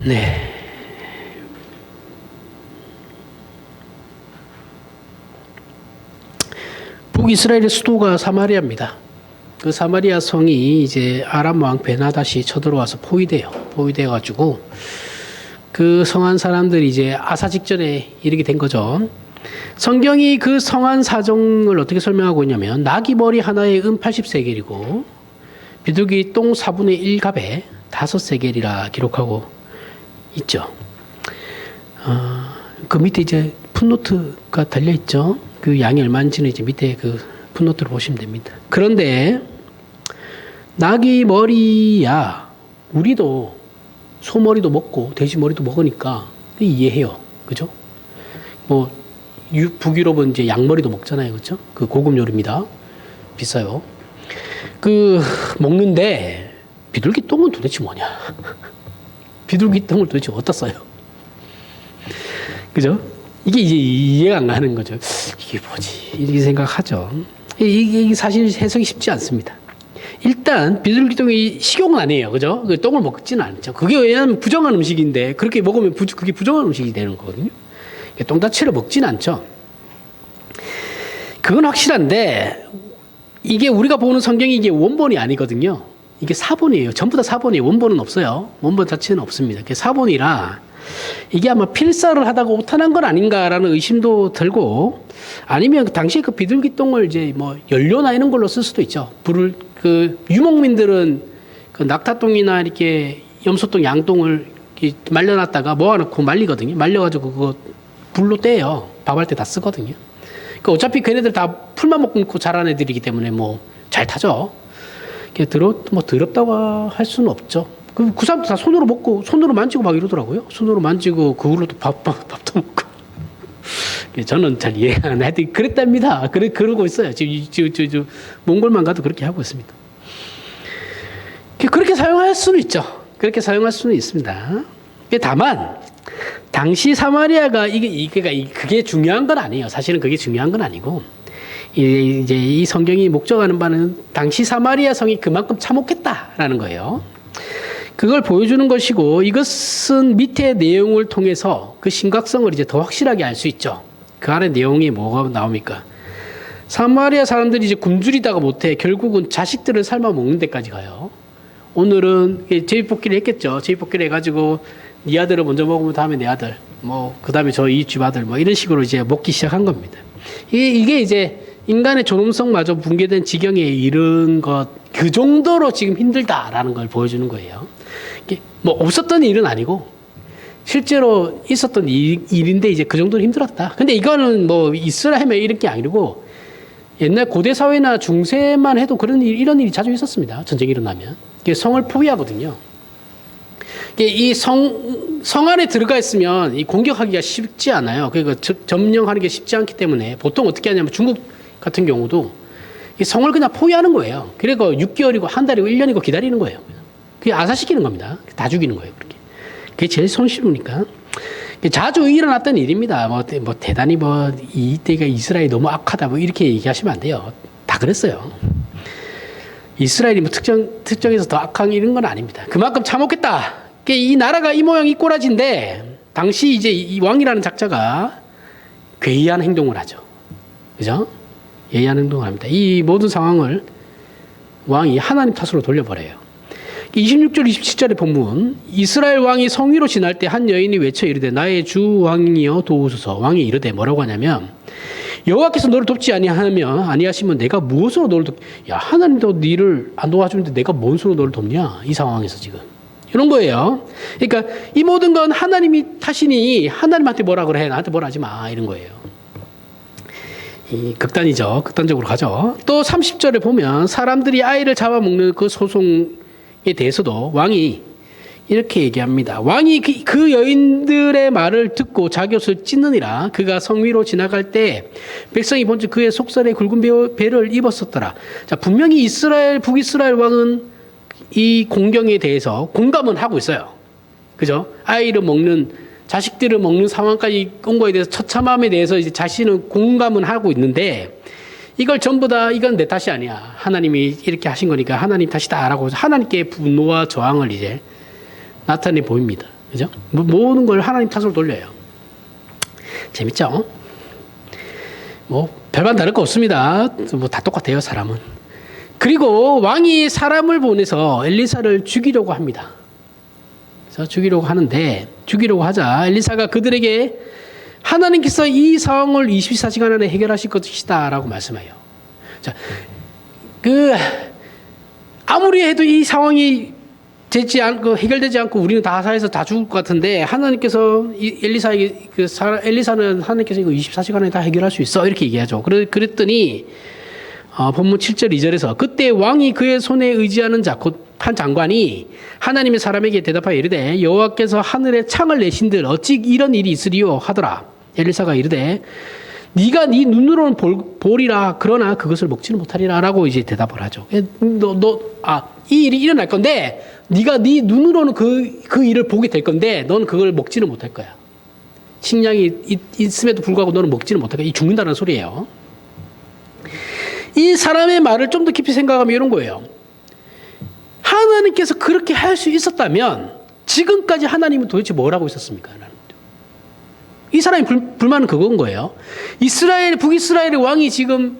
네. 북이스라엘의 수도가 사마리아입니다. 그 사마리아 성이 이제 아람 왕 베나닷이 쳐들어와서 포위돼가지고 그 성한 사람들이 이제 아사 직전에 이르게 된 거죠. 성경이 그 성한 사정을 어떻게 설명하고 있냐면 나귀 머리 하나에 80세겔이고 비둘기 똥 4분의 1갑에 5세겔이라 기록하고 있죠. 그 밑에 이제 풋노트가 달려 있죠. 그 양이 얼마인지는 이제 밑에 그 풋노트를 보시면 됩니다. 그런데 나귀 머리야 우리도 소머리도 먹고 돼지 머리도 먹으니까 이해해요. 그죠? 뭐 북유럽은 이제 양머리도 먹잖아요. 그죠? 그 고급 요리입니다. 비싸요. 그 먹는데 비둘기 똥은 도대체 뭐냐? 비둘기 똥을 도대체 어디다 써요? 그죠? 이게 이제 이해가 안 가는 거죠. 이게 뭐지? 이렇게 생각하죠. 이게 사실 해석이 쉽지 않습니다. 일단 비둘기 똥이 식용은 아니에요. 그죠? 그 똥을 먹지는 않죠. 그게 왜냐하면 부정한 음식인데 그렇게 먹으면 그게 부정한 음식이 되는 거거든요. 똥 자체를 먹지는 않죠. 그건 확실한데 이게 우리가 보는 성경이 이게 원본이 아니거든요. 이게 사본이에요. 전부 다 사본이에요. 원본은 없어요. 원본 자체는 없습니다. 그게 사본이라 이게 아마 필사를 하다가 오탄한 건 아닌가라는 의심도 들고 아니면 그 당시에 그 비둘기 똥을 이제 뭐 연료나 이런 걸로 쓸 수도 있죠. 불을 그 유목민들은 그 낙타똥이나 이렇게 염소똥, 양똥을 말려놨다가 모아놓고 말리거든요. 말려가지고 그거 불로 떼요. 밥할 때 다 쓰거든요. 그러니까 어차피 걔네들 다 풀만 먹고 자란 애들이기 때문에 뭐 잘 타죠. 뭐 더럽다고 할 수는 없죠. 그 사람들 다 손으로 먹고 손으로 만지고 막 이러더라고요. 손으로 만지고 그걸로도 밥도 먹고. 저는 잘 이해가 안 해. 그랬답니다. 그러고 있어요. 지금 몽골만 가도 그렇게 하고 있습니다. 그렇게 사용할 수는 있죠. 그렇게 사용할 수는 있습니다. 다만 당시 사마리아가 그게 중요한 건 아니에요. 사실은 그게 중요한 건 아니고 이제 이 성경이 목적하는 바는 당시 사마리아 성이 그만큼 참혹했다라는 거예요. 그걸 보여주는 것이고 이것은 밑에 내용을 통해서 그 심각성을 이제 더 확실하게 알 수 있죠. 그 안에 내용이 뭐가 나옵니까? 사마리아 사람들이 이제 굶주리다가 못해 결국은 자식들을 삶아 먹는 데까지 가요. 오늘은 제비뽑기를 했겠죠. 제비뽑기를 해가지고 네 아들을 먼저 먹으면 다음에 내 아들, 뭐 그 다음에 저 이 집 아들, 뭐 이런 식으로 이제 먹기 시작한 겁니다. 이게 이제 인간의 존엄성마저 붕괴된 지경에 이른 것, 그 정도로 지금 힘들다라는 걸 보여주는 거예요. 뭐 없었던 일은 아니고 실제로 있었던 일인데 이제 그 정도로 힘들었다. 근데 이거는 뭐 이스라엘에 이런 게 아니고 옛날 고대 사회나 중세만 해도 이런 일이 자주 있었습니다. 전쟁이 일어나면 성을 포위하거든요. 이 성 안에 들어가 있으면 이 공격하기가 쉽지 않아요. 그러니까 점령하는 게 쉽지 않기 때문에 보통 어떻게 하냐면 중국 같은 경우도 이 성을 그냥 포위하는 거예요. 그리고 6개월이고 한 달이고 1년이고 기다리는 거예요. 그게 아사시키는 겁니다. 다 죽이는 거예요. 그렇게. 그게 제일 손쉬우니까. 자주 일어났던 일입니다. 뭐 대단히 이때가 이스라엘이 너무 악하다 뭐 이렇게 얘기하시면 안 돼요. 다 그랬어요. 이스라엘이 뭐 특정해서 더 악한 이런 건 아닙니다. 그만큼 참혹했다. 이 나라가 이 모양 이 꼬라지인데 당시 이제 이 왕이라는 작자가 괴이한 행동을 하죠. 그죠? 예의한 행동을 합니다. 이 모든 상황을 왕이 하나님 탓으로 돌려버려요. 26절 27절의 본문 이스라엘 왕이 성 위로 지날 때 한 여인이 외쳐 이르되 나의 주 왕이여 도우소서. 왕이 이르되 뭐라고 하냐면 여호와께서 너를 돕지 아니하시면 내가 무엇으로 너를 야 하나님도 너를 안 도와주는데 내가 뭔 수로 너를 돕냐 이 상황에서 지금 이런 거예요. 그러니까 이 모든 건 하나님이 탓이니 하나님한테 뭐라 그래 나한테 뭐라 하지 마 이런 거예요. 이 극단이죠. 극단적으로 가죠. 또 30절에 보면 사람들이 아이를 잡아먹는 그 소송에 대해서도 왕이 이렇게 얘기합니다. 왕이 그 여인들의 말을 듣고 자기 옷을 찢느니라. 그가 성 위로 지나갈 때 백성이 본즉 그의 속살에 굵은 배를 입었었더라. 자, 분명히 북이스라엘 왕은 이 공경에 대해서 공감은 하고 있어요. 그죠? 아이를 먹는 자식들을 먹는 상황까지 온 거에 대해서 처참함에 대해서 이제 자신은 공감은 하고 있는데 이걸 전부 다 이건 내 탓이 아니야. 하나님이 이렇게 하신 거니까 하나님 탓이다라고 하나님께 분노와 저항을 이제 나타내 보입니다. 그죠? 모든 걸 하나님 탓으로 돌려요. 재밌죠? 뭐 별반 다를 거 없습니다. 뭐 다 똑같아요, 사람은. 그리고 왕이 사람을 보내서 엘리사를 죽이려고 합니다. 그래서 죽이려고 하는데, 죽이려고 하자 엘리사가 그들에게 하나님께서 이 상황을 24시간 안에 해결하실 것이다 라고 말씀해요. 자, 아무리 해도 이 상황이 해결되지 않고 우리는 다 사해서 다 죽을 것 같은데, 하나님께서 엘리사는 하나님께서 이거 24시간에 다 해결할 수 있어 이렇게 얘기하죠. 그랬더니 본문 7절 2절에서 그때 왕이 그의 손에 의지하는 자 곧 한 장관이 하나님의 사람에게 대답하여 이르되 여호와께서 하늘에 창을 내신들 어찌 이런 일이 있으리요 하더라. 엘리사가 이르되 네가 네 눈으로는 보리라 그러나 그것을 먹지는 못하리라 라고 이제 대답을 하죠. 이 일이 일어날 건데 네가 네 눈으로는 그 일을 보게 될 건데 넌 그걸 먹지는 못할 거야. 식량이 있음에도 불구하고 너는 먹지는 못할 거야. 이 죽는다는 소리예요. 이 사람의 말을 좀 더 깊이 생각하면 이런 거예요. 하나님께서 그렇게 할 수 있었다면 지금까지 하나님은 도대체 뭘 하고 있었습니까? 이 사람의 불만은 그건 거예요. 북이스라엘의 왕이 지금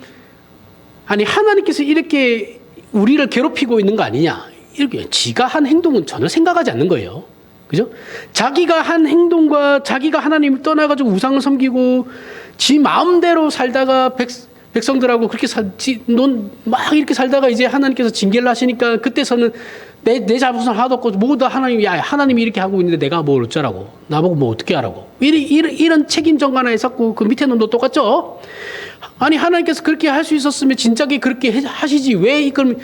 하나님께서 이렇게 우리를 괴롭히고 있는 거 아니냐? 이렇게 지가 한 행동은 전혀 생각하지 않는 거예요. 그죠? 자기가 한 행동과 자기가 하나님을 떠나가지고 우상을 섬기고 지 마음대로 살다가 백성들하고 그렇게 막 이렇게 살다가 이제 하나님께서 징계를 하시니까 그때서는 내 잘못은 하나도 없고 모두 다 하나님이 이렇게 하고 있는데 내가 뭘 어쩌라고 나보고 뭐 어떻게 하라고 이런 책임 전가나 했었고 그 밑에 놈도 똑같죠. 하나님께서 그렇게 할 수 있었으면 진작에 그렇게 하시지 왜 이걸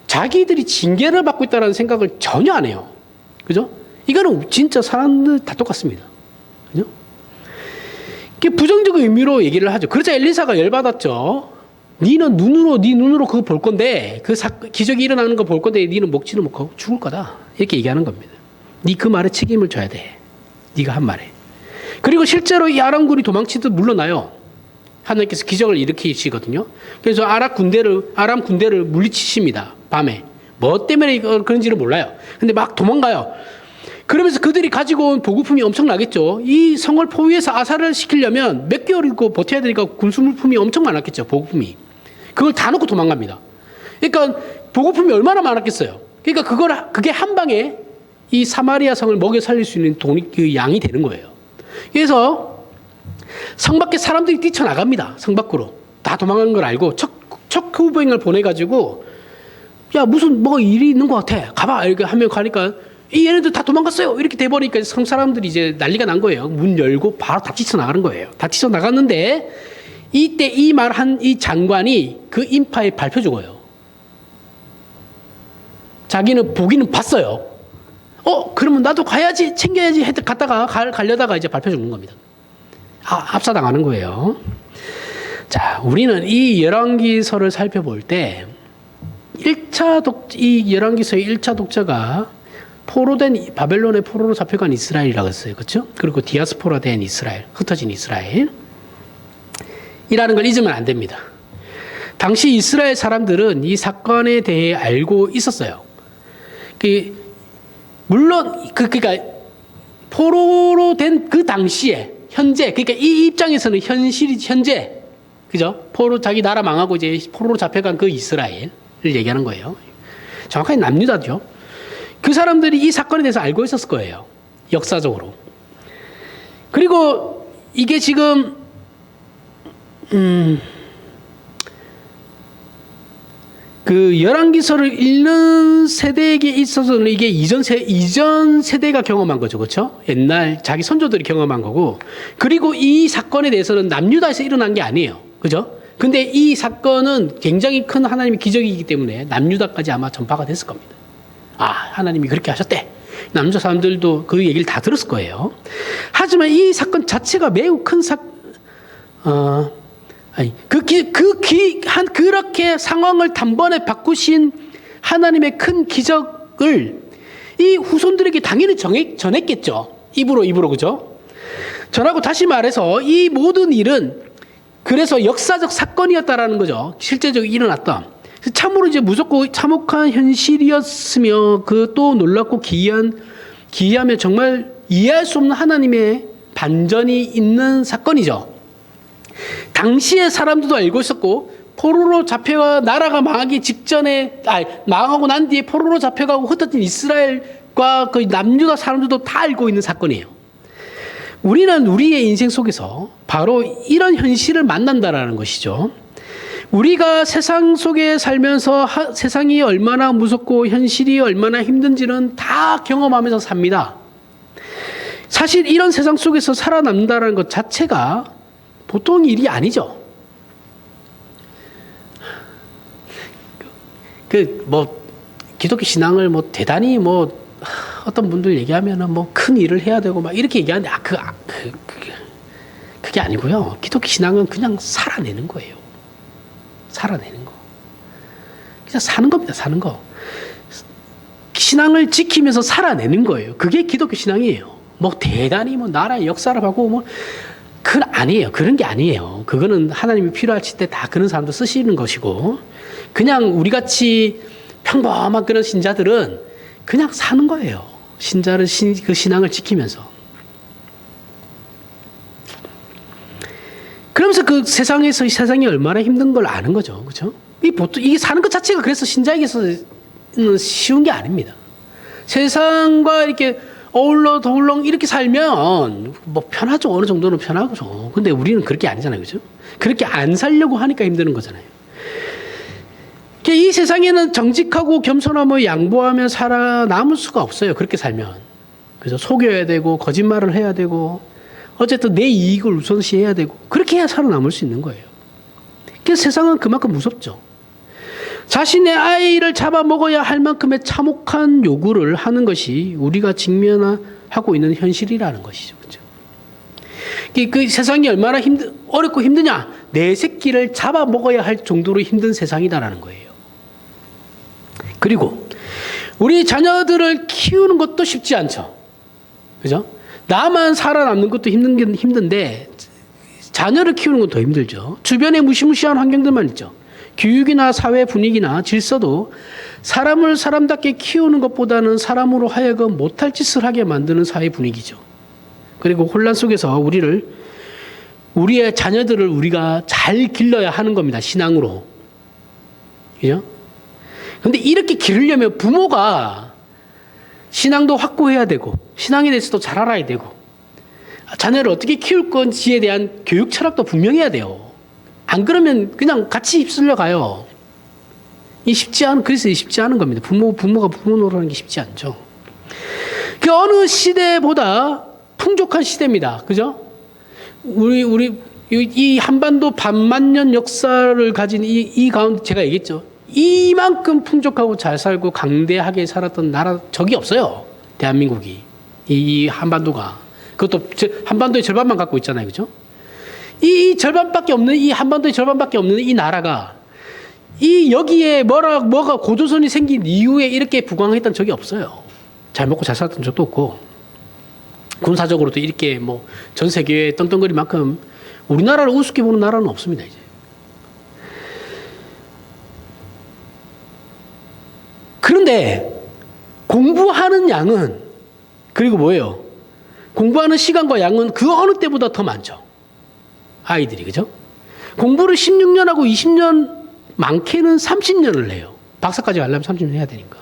자기들이 징계를 받고 있다는 생각을 전혀 안 해요. 그죠? 이거는 진짜 사람들 다 똑같습니다. 그죠? 부정적 의미로 얘기를 하죠. 그러자 엘리사가 열받았죠. 네 눈으로 그거 볼 건데 기적이 일어나는 거 볼 건데 니는 먹지는 못하고 죽을 거다. 이렇게 얘기하는 겁니다. 네 그 말에 책임을 져야 돼. 네가 한 말에. 그리고 실제로 이 아람군이 도망치듯 물러나요. 하나님께서 기적을 일으키시거든요. 그래서 아람 군대를 물리치십니다. 밤에. 뭐 때문에 그런지는 몰라요. 근데 막 도망가요. 그러면서 그들이 가지고 온 보급품이 엄청나겠죠. 이 성을 포위해서 아사를 시키려면 몇 개월이고 버텨야 되니까 군수물품이 엄청 많았겠죠. 보급품이. 그걸 다 놓고 도망갑니다. 그러니까 보급품이 얼마나 많았겠어요. 그러니까 그게 한 방에 이 사마리아 성을 먹여 살릴 수 있는 그 양이 되는 거예요. 그래서 성 밖에 사람들이 뛰쳐나갑니다. 성 밖으로. 다 도망가는 걸 알고 첫 후보행을 보내가지고 야 무슨 뭐 일이 있는 것 같아. 가봐. 이렇게 한 명 가니까 얘네들 다 도망갔어요. 이렇게 돼버리니까 성 사람들이 이제 난리가 난 거예요. 문 열고 바로 다 뛰쳐나가는 거예요. 다 뛰쳐나갔는데 이때 이 말한 이 장관이 그 인파에 밟혀 죽어요. 자기는 보기는 봤어요. 그러면 나도 가야지, 챙겨야지 갔다가 가려다가 이제 밟혀 죽는 겁니다. 압사당하는 거예요. 자, 우리는 이 열왕기서를 살펴볼 때 이 열왕기서의 1차 독자가 바벨론의 포로로 잡혀간 이스라엘이라고 했어요. 그렇죠? 그리고 디아스포라 된 이스라엘, 흩어진 이스라엘. 이라는 걸 잊으면 안 됩니다. 당시 이스라엘 사람들은 이 사건에 대해 알고 있었어요. 물론, 그러니까 포로로 된 그 당시에, 현재, 그러니까 이 입장에서는 현재, 그죠? 자기 나라 망하고 이제 포로로 잡혀간 그 이스라엘을 얘기하는 거예요. 정확하게 남유다죠. 그 사람들이 이 사건에 대해서 알고 있었을 거예요. 역사적으로. 그리고 이게 지금 그 열왕기서를 읽는 세대에게 있어서는 이게 이전 세대가 경험한 거죠. 그렇죠? 옛날 자기 선조들이 경험한 거고. 그리고 이 사건에 대해서는 남유다에서 일어난 게 아니에요. 그죠? 근데 이 사건은 굉장히 큰 하나님의 기적이기 때문에 남유다까지 아마 전파가 됐을 겁니다. 하나님이 그렇게 하셨대. 남자 사람들도 그 얘기를 다 들었을 거예요. 하지만 이 사건 자체가 매우 큰 그렇게 상황을 단번에 바꾸신 하나님의 큰 기적을 이 후손들에게 당연히 전했겠죠. 입으로, 그죠? 전하고 다시 말해서 이 모든 일은 그래서 역사적 사건이었다라는 거죠. 실제적으로 일어났던. 참으로 이제 무섭고 참혹한 현실이었으며 그 또 놀랍고 기이하며 정말 이해할 수 없는 하나님의 반전이 있는 사건이죠. 당시에 사람들도 알고 있었고 포로로 잡혀가 나라가 망하기 직전에 망하고 난 뒤에 포로로 잡혀가고 흩어진 이스라엘과 그 남유다 사람들도 다 알고 있는 사건이에요. 우리는 우리의 인생 속에서 바로 이런 현실을 만난다라는 것이죠. 우리가 세상 속에 살면서 세상이 얼마나 무섭고 현실이 얼마나 힘든지는 다 경험하면서 삽니다. 사실 이런 세상 속에서 살아남는다는 것 자체가 보통 일이 아니죠. 기독교 신앙을 대단히 어떤 분들 얘기하면은 큰 일을 해야 되고 막 이렇게 얘기하는데 그게 아니고요. 기독교 신앙은 그냥 살아내는 거예요. 살아내는 거. 그냥 사는 겁니다. 사는 거. 신앙을 지키면서 살아내는 거예요. 그게 기독교 신앙이에요. 대단히 나라의 역사를 바꾸고 그건 아니에요. 그런 게 아니에요. 그거는 하나님이 필요하실 때 다 그런 사람들 쓰시는 것이고, 그냥 우리 같이 평범한 그런 신자들은 그냥 사는 거예요. 그 신앙을 지키면서. 그러면서 그 세상이 얼마나 힘든 걸 아는 거죠. 그죠? 이게 사는 것 자체가 그래서 신자에게서는 쉬운 게 아닙니다. 세상과 이렇게 어울러 더울렁 이렇게 살면 편하죠. 어느 정도는 편하죠. 근데 우리는 그렇게 아니잖아요. 그죠? 그렇게 안 살려고 하니까 힘드는 거잖아요. 이 세상에는 정직하고 겸손하며 양보하며 살아남을 수가 없어요. 그렇게 살면. 그죠? 속여야 되고, 거짓말을 해야 되고, 어쨌든 내 이익을 우선시해야 되고, 그렇게 해야 살아남을 수 있는 거예요. 그래서 세상은 그만큼 무섭죠. 자신의 아이를 잡아먹어야 할 만큼의 참혹한 요구를 하는 것이 우리가 직면하고 있는 현실이라는 것이죠. 그렇죠? 그 세상이 얼마나 어렵고 힘드냐? 내 새끼를 잡아먹어야 할 정도로 힘든 세상이다라는 거예요. 그리고 우리 자녀들을 키우는 것도 쉽지 않죠. 그죠? 나만 살아남는 것도 힘든데 자녀를 키우는 건 더 힘들죠. 주변에 무시무시한 환경들만 있죠. 교육이나 사회 분위기나 질서도 사람을 사람답게 키우는 것보다는 사람으로 하여금 못할 짓을 하게 만드는 사회 분위기죠. 그리고 혼란 속에서 우리의 자녀들을 우리가 잘 길러야 하는 겁니다. 신앙으로. 그죠? 근데 이렇게 기르려면 부모가 신앙도 확고해야 되고, 신앙에 대해서도 잘 알아야 되고, 자녀를 어떻게 키울 건지에 대한 교육 철학도 분명해야 돼요. 안 그러면 그냥 같이 휩쓸려 가요. 그래서 쉽지 않은 겁니다. 부모가 부모 노릇하는 게 쉽지 않죠. 그 어느 시대보다 풍족한 시대입니다. 그죠? 이 한반도 반만년 역사를 가진 이 가운데 제가 얘기했죠. 이만큼 풍족하고 잘 살고 강대하게 살았던 나라 적이 없어요. 대한민국이. 이 한반도가. 그것도 한반도의 절반만 갖고 있잖아요. 그죠? 이 절반밖에 없는, 이 한반도의 절반밖에 없는 이 나라가 여기에 뭐가 고조선이 생긴 이후에 이렇게 부강했던 적이 없어요. 잘 먹고 잘 살았던 적도 없고, 군사적으로도 이렇게 전 세계에 떵떵거릴 만큼 우리나라를 우습게 보는 나라는 없습니다, 이제. 그런데 공부하는 양은, 그리고 뭐예요? 공부하는 시간과 양은 그 어느 때보다 더 많죠. 아이들이, 그죠? 공부를 16년하고 20년, 많게는 30년을 해요. 박사까지 가려면 30년 해야 되니까.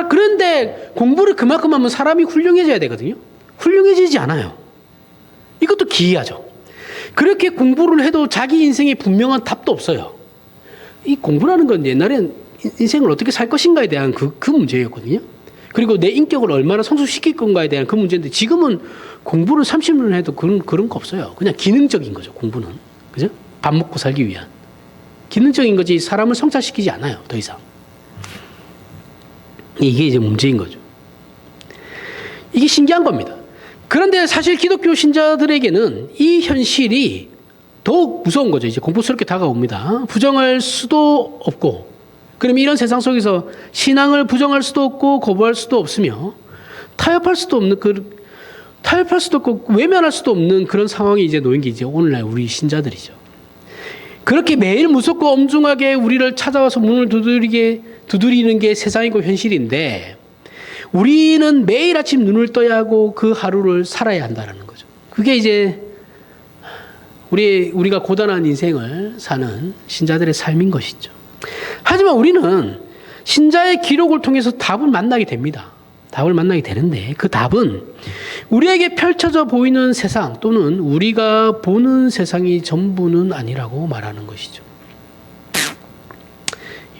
그런데 공부를 그만큼 하면 사람이 훌륭해져야 되거든요. 훌륭해지지 않아요. 이것도 기이하죠. 그렇게 공부를 해도 자기 인생에 분명한 답도 없어요. 이 공부라는 건 옛날엔 인생을 어떻게 살 것인가에 대한 그 문제였거든요. 그리고 내 인격을 얼마나 성숙시킬 건가에 대한 그 문제인데, 지금은 공부를 30년 해도 그런 거 없어요. 그냥 기능적인 거죠, 공부는. 그죠? 밥 먹고 살기 위한. 기능적인 거지 사람을 성찰시키지 않아요, 더 이상. 이게 이제 문제인 거죠. 이게 신기한 겁니다. 그런데 사실 기독교 신자들에게는 이 현실이 더욱 무서운 거죠. 이제 공포스럽게 다가옵니다. 부정할 수도 없고, 그럼 이런 세상 속에서 신앙을 부정할 수도 없고 거부할 수도 없으며 타협할 수도 없고 외면할 수도 없는 그런 상황이 이제 놓인 게 이제 오늘날 우리 신자들이죠. 그렇게 매일 무섭고 엄중하게 우리를 찾아와서 문을 두드리는 게 세상이고 현실인데, 우리는 매일 아침 눈을 떠야 하고 그 하루를 살아야 한다는 거죠. 그게 이제 우리가 고단한 인생을 사는 신자들의 삶인 것이죠. 하지만 우리는 신자의 기록을 통해서 답을 만나게 됩니다. 답을 만나게 되는데 그 답은 우리에게 펼쳐져 보이는 세상 또는 우리가 보는 세상이 전부는 아니라고 말하는 것이죠.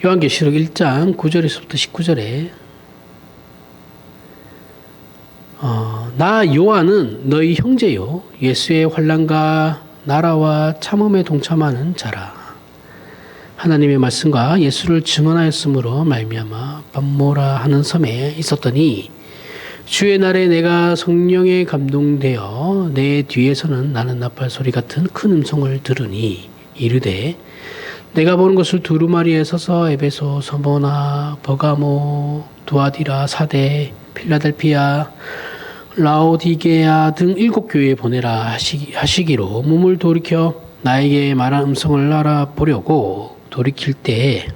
요한계시록 1장 9절에서부터 19절에 나 요한은 너희 형제요 예수의 환난과 나라와 참음에 동참하는 자라. 하나님의 말씀과 예수를 증언하였으므로 말미암아 밤모라 하는 섬에 있었더니 주의 날에 내가 성령에 감동되어 내 뒤에서는 나는 나팔 소리 같은 큰 음성을 들으니 이르되 내가 보는 것을 두루마리에 서서 에베소, 서모나, 버가모, 두아디라, 사대, 필라델피아, 라오디게아 등 7교회에 보내라 하시기로 몸을 돌이켜 나에게 말한 음성을 알아보려고 돌이킬 때에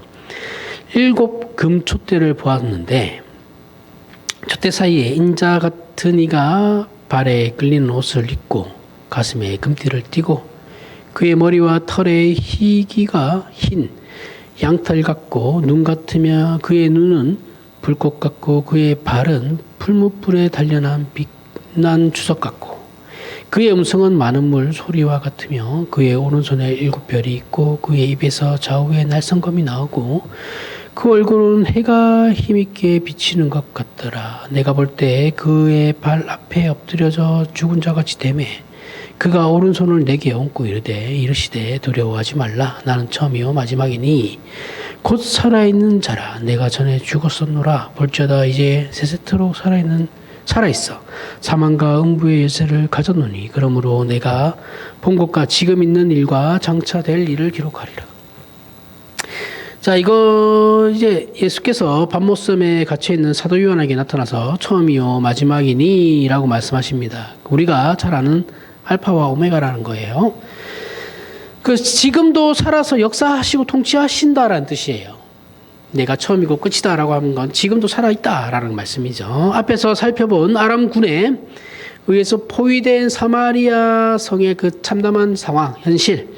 7 금촛대를 보았는데 촛대 사이에 인자 같은 이가 발에 끌리는 옷을 입고 가슴에 금띠를 띠고 그의 머리와 털에 희기가 흰 양털 같고 눈 같으며 그의 눈은 불꽃 같고 그의 발은 풀무불에 단련한 빛난 주석 같고 그의 음성은 많은 물 소리와 같으며 그의 오른손에 7별이 있고 그의 입에서 좌우에 날성검이 나오고 그 얼굴은 해가 힘있게 비치는 것 같더라. 내가 볼 때 그의 발 앞에 엎드려져 죽은 자같이 되매 그가 오른손을 내게 얹고 이르시되 두려워하지 말라. 나는 처음이요 마지막이니 곧 살아있는 자라. 내가 전에 죽었었노라. 볼지어다 이제 세세토록 살아있어. 사망과 음부의 열쇠를 가졌노니 그러므로 내가 본 것과 지금 있는 일과 장차 될 일을 기록하리라. 자, 이거 이제 예수께서 밤모섬에 갇혀 있는 사도 요한에게 나타나서 처음이요 마지막이니 라고 말씀하십니다. 우리가 잘 아는 알파와 오메가라는 거예요. 그 지금도 살아서 역사하시고 통치하신다라는 뜻이에요. 내가 처음이고 끝이다라고 하는 건 지금도 살아있다라는 말씀이죠. 앞에서 살펴본 아람군에 의해서 포위된 사마리아 성의 그 참담한 상황, 현실,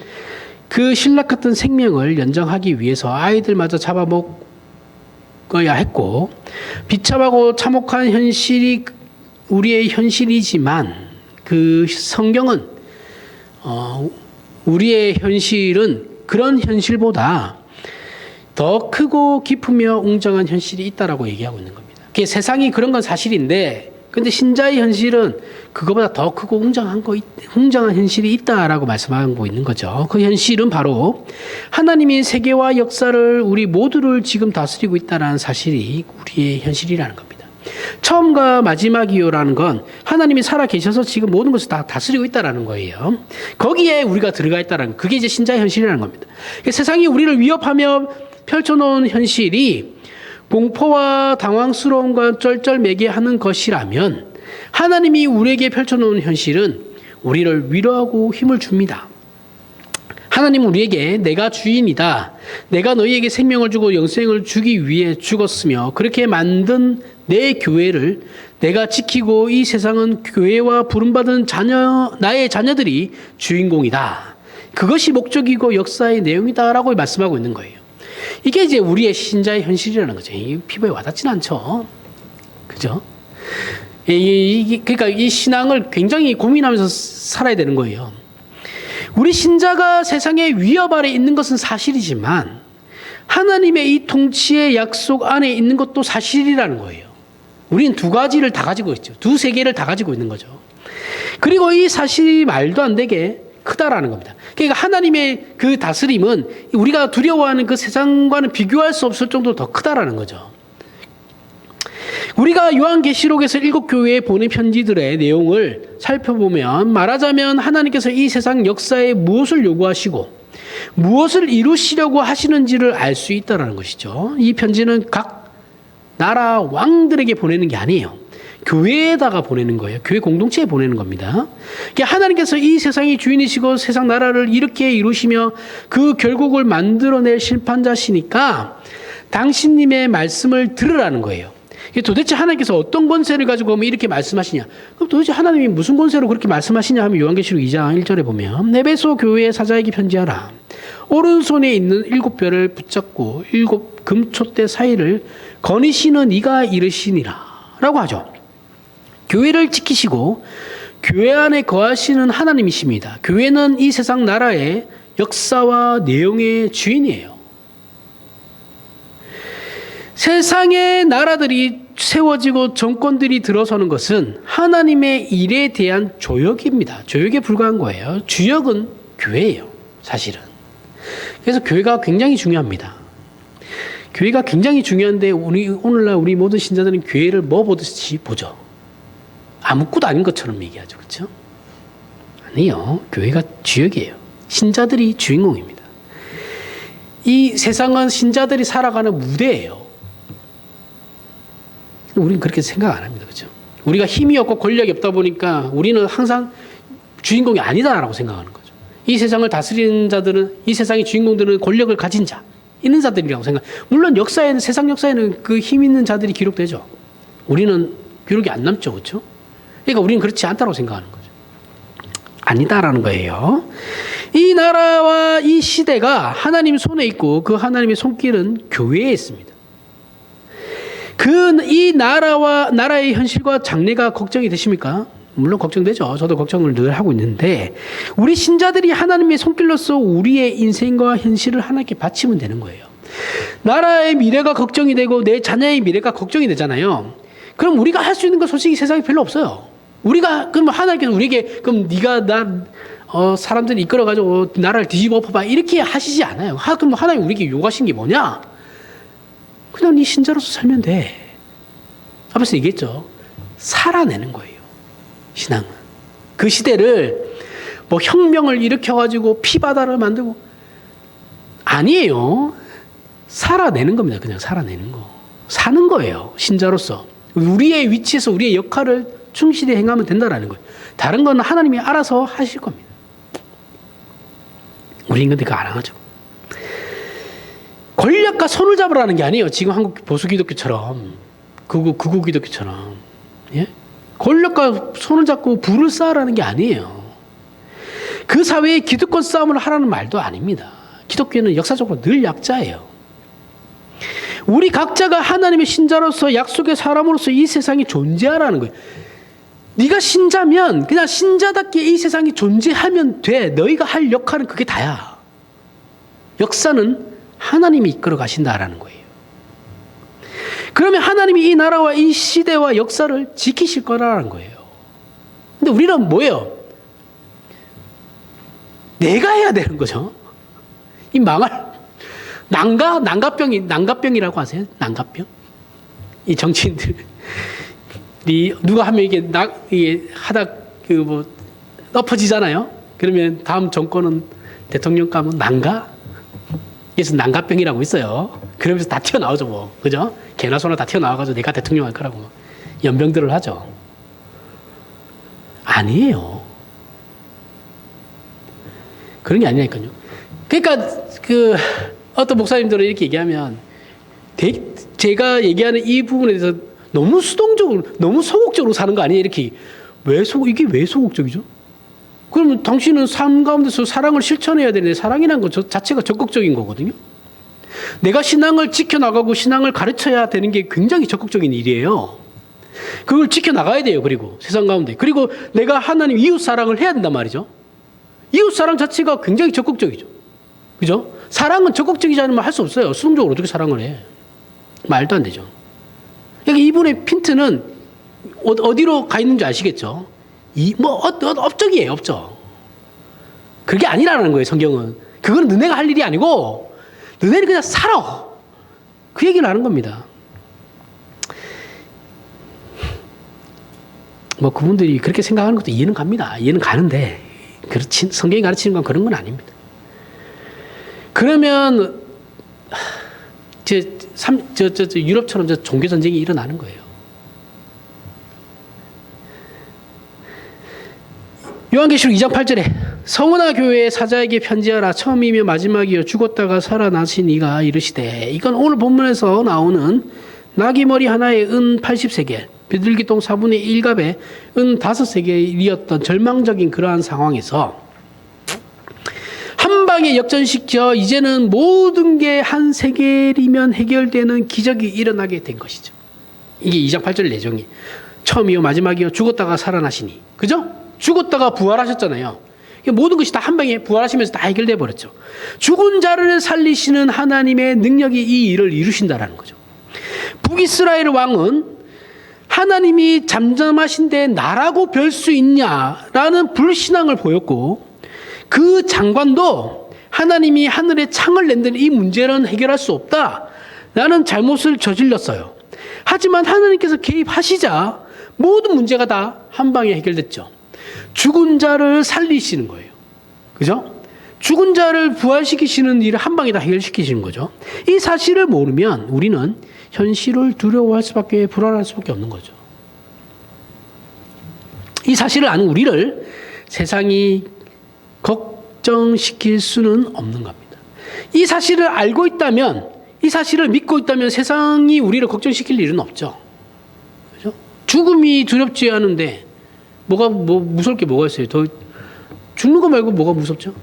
그 신락 같은 생명을 연장하기 위해서 아이들마저 잡아먹어야 했고 비참하고 참혹한 현실이 우리의 현실이지만 그 성경은 우리의 현실은 그런 현실보다 더 크고 깊으며 웅장한 현실이 있다라고 얘기하고 있는 겁니다. 세상이 그런 건 사실인데 근데 신자의 현실은 그거보다 더 크고 웅장한 현실이 있다라고 말씀하고 있는 거죠. 그 현실은 바로 하나님이 세계와 역사를 우리 모두를 지금 다스리고 있다는 사실이 우리의 현실이라는 겁니다. 처음과 마지막이요라는 건 하나님이 살아 계셔서 지금 모든 것을 다 다스리고 있다라는 거예요. 거기에 우리가 들어가 있다라는 그게 이제 신자의 현실이라는 겁니다. 세상이 우리를 위협하며 펼쳐놓은 현실이 공포와 당황스러움과 쩔쩔매게 하는 것이라면 하나님이 우리에게 펼쳐놓은 현실은 우리를 위로하고 힘을 줍니다. 하나님은 우리에게 내가 주인이다. 내가 너희에게 생명을 주고 영생을 주기 위해 죽었으며 그렇게 만든 내 교회를 내가 지키고 이 세상은 교회와 부름받은 나의 자녀들이 주인공이다. 그것이 목적이고 역사의 내용이다라고 말씀하고 있는 거예요. 이게 이제 우리의 신자의 현실이라는 거죠. 이 피부에 와닿지는 않죠. 그죠? 그러니까 이 신앙을 굉장히 고민하면서 살아야 되는 거예요. 우리 신자가 세상의 위협 아래 있는 것은 사실이지만 하나님의 이 통치의 약속 안에 있는 것도 사실이라는 거예요. 우리는 두 가지를 다 가지고 있죠. 두세 개를 다 가지고 있는 거죠. 그리고 이 사실이 말도 안 되게 크다라는 겁니다. 그러니까 하나님의 그 다스림은 우리가 두려워하는 그 세상과는 비교할 수 없을 정도로 더 크다라는 거죠. 우리가 요한계시록에서 7교회에 보낸 편지들의 내용을 살펴보면 말하자면 하나님께서 이 세상 역사에 무엇을 요구하시고 무엇을 이루시려고 하시는지를 알 수 있다는 것이죠. 이 편지는 각 나라 왕들에게 보내는 게 아니에요. 교회에다가 보내는 거예요. 교회 공동체에 보내는 겁니다. 하나님께서 이 세상의 주인이시고 세상 나라를 이렇게 이루시며 그 결국을 만들어낼 심판자시니까 당신님의 말씀을 들으라는 거예요. 도대체 하나님께서 어떤 권세를 가지고 오면 이렇게 말씀하시냐? 그럼 도대체 하나님이 무슨 권세로 그렇게 말씀하시냐 하면 요한계시록 2장 1절에 보면 에베소 교회 사자에게 편지하라. 오른손에 있는 7별을 붙잡고 7 금촛대 사이를 거니시는 네가 이르시니라 라고 하죠. 교회를 지키시고 교회 안에 거하시는 하나님이십니다. 교회는 이 세상 나라의 역사와 내용의 주인이에요. 세상의 나라들이 세워지고 정권들이 들어서는 것은 하나님의 일에 대한 조역입니다. 조역에 불과한 거예요. 주역은 교회예요, 사실은. 그래서 교회가 굉장히 중요합니다. 교회가 굉장히 중요한데 오늘날 우리 모든 신자들은 교회를 뭐 보듯이 보죠. 아무것도 아닌 것처럼 얘기하죠. 그렇죠? 아니요. 교회가 주역이에요. 신자들이 주인공입니다. 이 세상은 신자들이 살아가는 무대예요. 우리는 그렇게 생각 안 합니다. 그렇죠? 우리가 힘이 없고 권력이 없다 보니까 우리는 항상 주인공이 아니다라고 생각하는 거죠. 이 세상을 다스리는 자들은, 이 세상의 주인공들은 권력을 가진 자, 있는 자들이라고 생각. 물론 역사에는, 세상 역사에는 그 힘 있는 자들이 기록되죠. 우리는 기록이 안 남죠. 그렇죠? 그러니까 우리는 그렇지 않다고 생각하는 거죠. 아니다라는 거예요. 이 나라와 이 시대가 하나님 손에 있고 그 하나님의 손길은 교회에 있습니다. 이 나라의 현실과 장래가 걱정이 되십니까? 물론 걱정되죠. 저도 걱정을 늘 하고 있는데 우리 신자들이 하나님의 손길로서 우리의 인생과 현실을 하나님께 바치면 되는 거예요. 나라의 미래가 걱정이 되고 내 자녀의 미래가 걱정이 되잖아요. 그럼 우리가 할 수 있는 건 솔직히 세상에 별로 없어요. 그럼 하나님께서 우리에게 그럼 네가 사람들이 이끌어가지고 나라를 뒤집어 엎어봐 이렇게 하시지 않아요. 그럼 하나님 우리에게 요구하신 게 뭐냐? 그냥 네 신자로서 살면 돼. 앞에서 얘기했죠. 살아내는 거예요. 신앙은. 그 시대를 뭐 혁명을 일으켜가지고 피바다를 만들고 아니에요. 살아내는 겁니다. 그냥 살아내는 거. 사는 거예요. 신자로서. 우리의 위치에서 우리의 역할을 충실히 행하면 된다라는 거예요. 다른 건 하나님이 알아서 하실 겁니다. 우리는 근데 그거 안 하죠. 권력과 손을 잡으라는 게 아니에요. 지금 한국 보수 기독교처럼, 극우 기독교처럼. 예? 권력과 손을 잡고 부를 쌓으라는 게 아니에요. 그 사회에 기득권 싸움을 하라는 말도 아닙니다. 기독교는 역사적으로 늘 약자예요. 우리 각자가 하나님의 신자로서 약속의 사람으로서 이 세상에 존재하라는 거예요. 네가 신자면 그냥 신자답게 이 세상에 존재하면 돼. 너희가 할 역할은 그게 다야. 역사는 하나님이 이끌어 가신다라는 거예요. 그러면 하나님이 이 나라와 이 시대와 역사를 지키실 거라는 거예요. 근데 우리는 뭐예요? 내가 해야 되는 거죠. 이 망할 난가병이라고 하세요? 난가병? 이 정치인들이 누가 하면 이게 하다 엎어지잖아요. 그러면 다음 정권은 대통령 가면 그래서 난가병이라고 있어요. 그러면서 다 튀어나오죠, 뭐. 그죠? 개나 소나 다 튀어나와가지고 내가 대통령 할 거라고 연병들을 하죠. 아니에요. 그런 게 아니라니까요. 그러니까, 어떤 목사님들은 이렇게 얘기하면, 제가 얘기하는 이 부분에 대해서 너무 수동적으로, 너무 소극적으로 사는 거 아니에요? 이게 왜 소극적이죠? 그러면 당신은 삶 가운데서 사랑을 실천해야 되는데 사랑이라는 것 자체가 적극적인 거거든요. 내가 신앙을 지켜나가고 신앙을 가르쳐야 되는 게 굉장히 적극적인 일이에요. 그걸 지켜나가야 돼요. 그리고 세상 가운데. 그리고 내가 하나님 이웃 사랑을 해야 된단 말이죠. 이웃 사랑 자체가 굉장히 적극적이죠. 그죠? 사랑은 적극적이지 않으면 할 수 없어요. 수동적으로 어떻게 사랑을 해. 말도 안 되죠. 그러니까 이분의 핀트는 어디로 가 있는지 아시겠죠? 업적이에요, 업적. 그게 아니라는 거예요, 성경은. 그건 너네가 할 일이 아니고, 너네는 그냥 살아. 그 얘기를 하는 겁니다. 뭐, 그분들이 그렇게 생각하는 것도 이해는 갑니다. 이해는 가는데, 성경이 가르치는 건 그런 건 아닙니다. 그러면, 유럽처럼 종교전쟁이 일어나는 거예요. 요한계시록 2장 8절에 성은아 교회의 사자에게 편지하라. 처음이며 마지막이요 죽었다가 살아나신 이가 이르시되. 이건 오늘 본문에서 나오는 나귀 머리 하나에 은 80세겔, 비둘기똥 4분의 1갑에 은 5세겔이었던 절망적인 그러한 상황에서 한 방에 역전시켜 이제는 모든 게 한 세겔이면 해결되는 기적이 일어나게 된 것이죠. 이게 2장 8절 내용이 처음이요 마지막이요 죽었다가 살아나시니, 그죠? 죽었다가 부활하셨잖아요. 모든 것이 다 한 방에 부활하시면서 다 해결돼 버렸죠. 죽은 자를 살리시는 하나님의 능력이 이 일을 이루신다라는 거죠. 북이스라엘 왕은 하나님이 잠잠하신데 나라고 별 수 있냐라는 불신앙을 보였고, 그 장관도 하나님이 하늘에 창을 낸다는 이 문제는 해결할 수 없다라는 잘못을 저질렀어요. 하지만 하나님께서 개입하시자 모든 문제가 다 한 방에 해결됐죠. 죽은 자를 살리시는 거예요. 그죠? 죽은 자를 부활시키시는 일을 한 방에 다 해결시키시는 거죠. 이 사실을 모르면 우리는 현실을 두려워할 수밖에, 불안할 수밖에 없는 거죠. 이 사실을 아는 우리를 세상이 걱정시킬 수는 없는 겁니다. 이 사실을 알고 있다면, 이 사실을 믿고 있다면 세상이 우리를 걱정시킬 일은 없죠. 그죠? 죽음이 두렵지 않은데 무서울 게 뭐가 있어요? 더 죽는 거 말고 뭐가 무섭죠?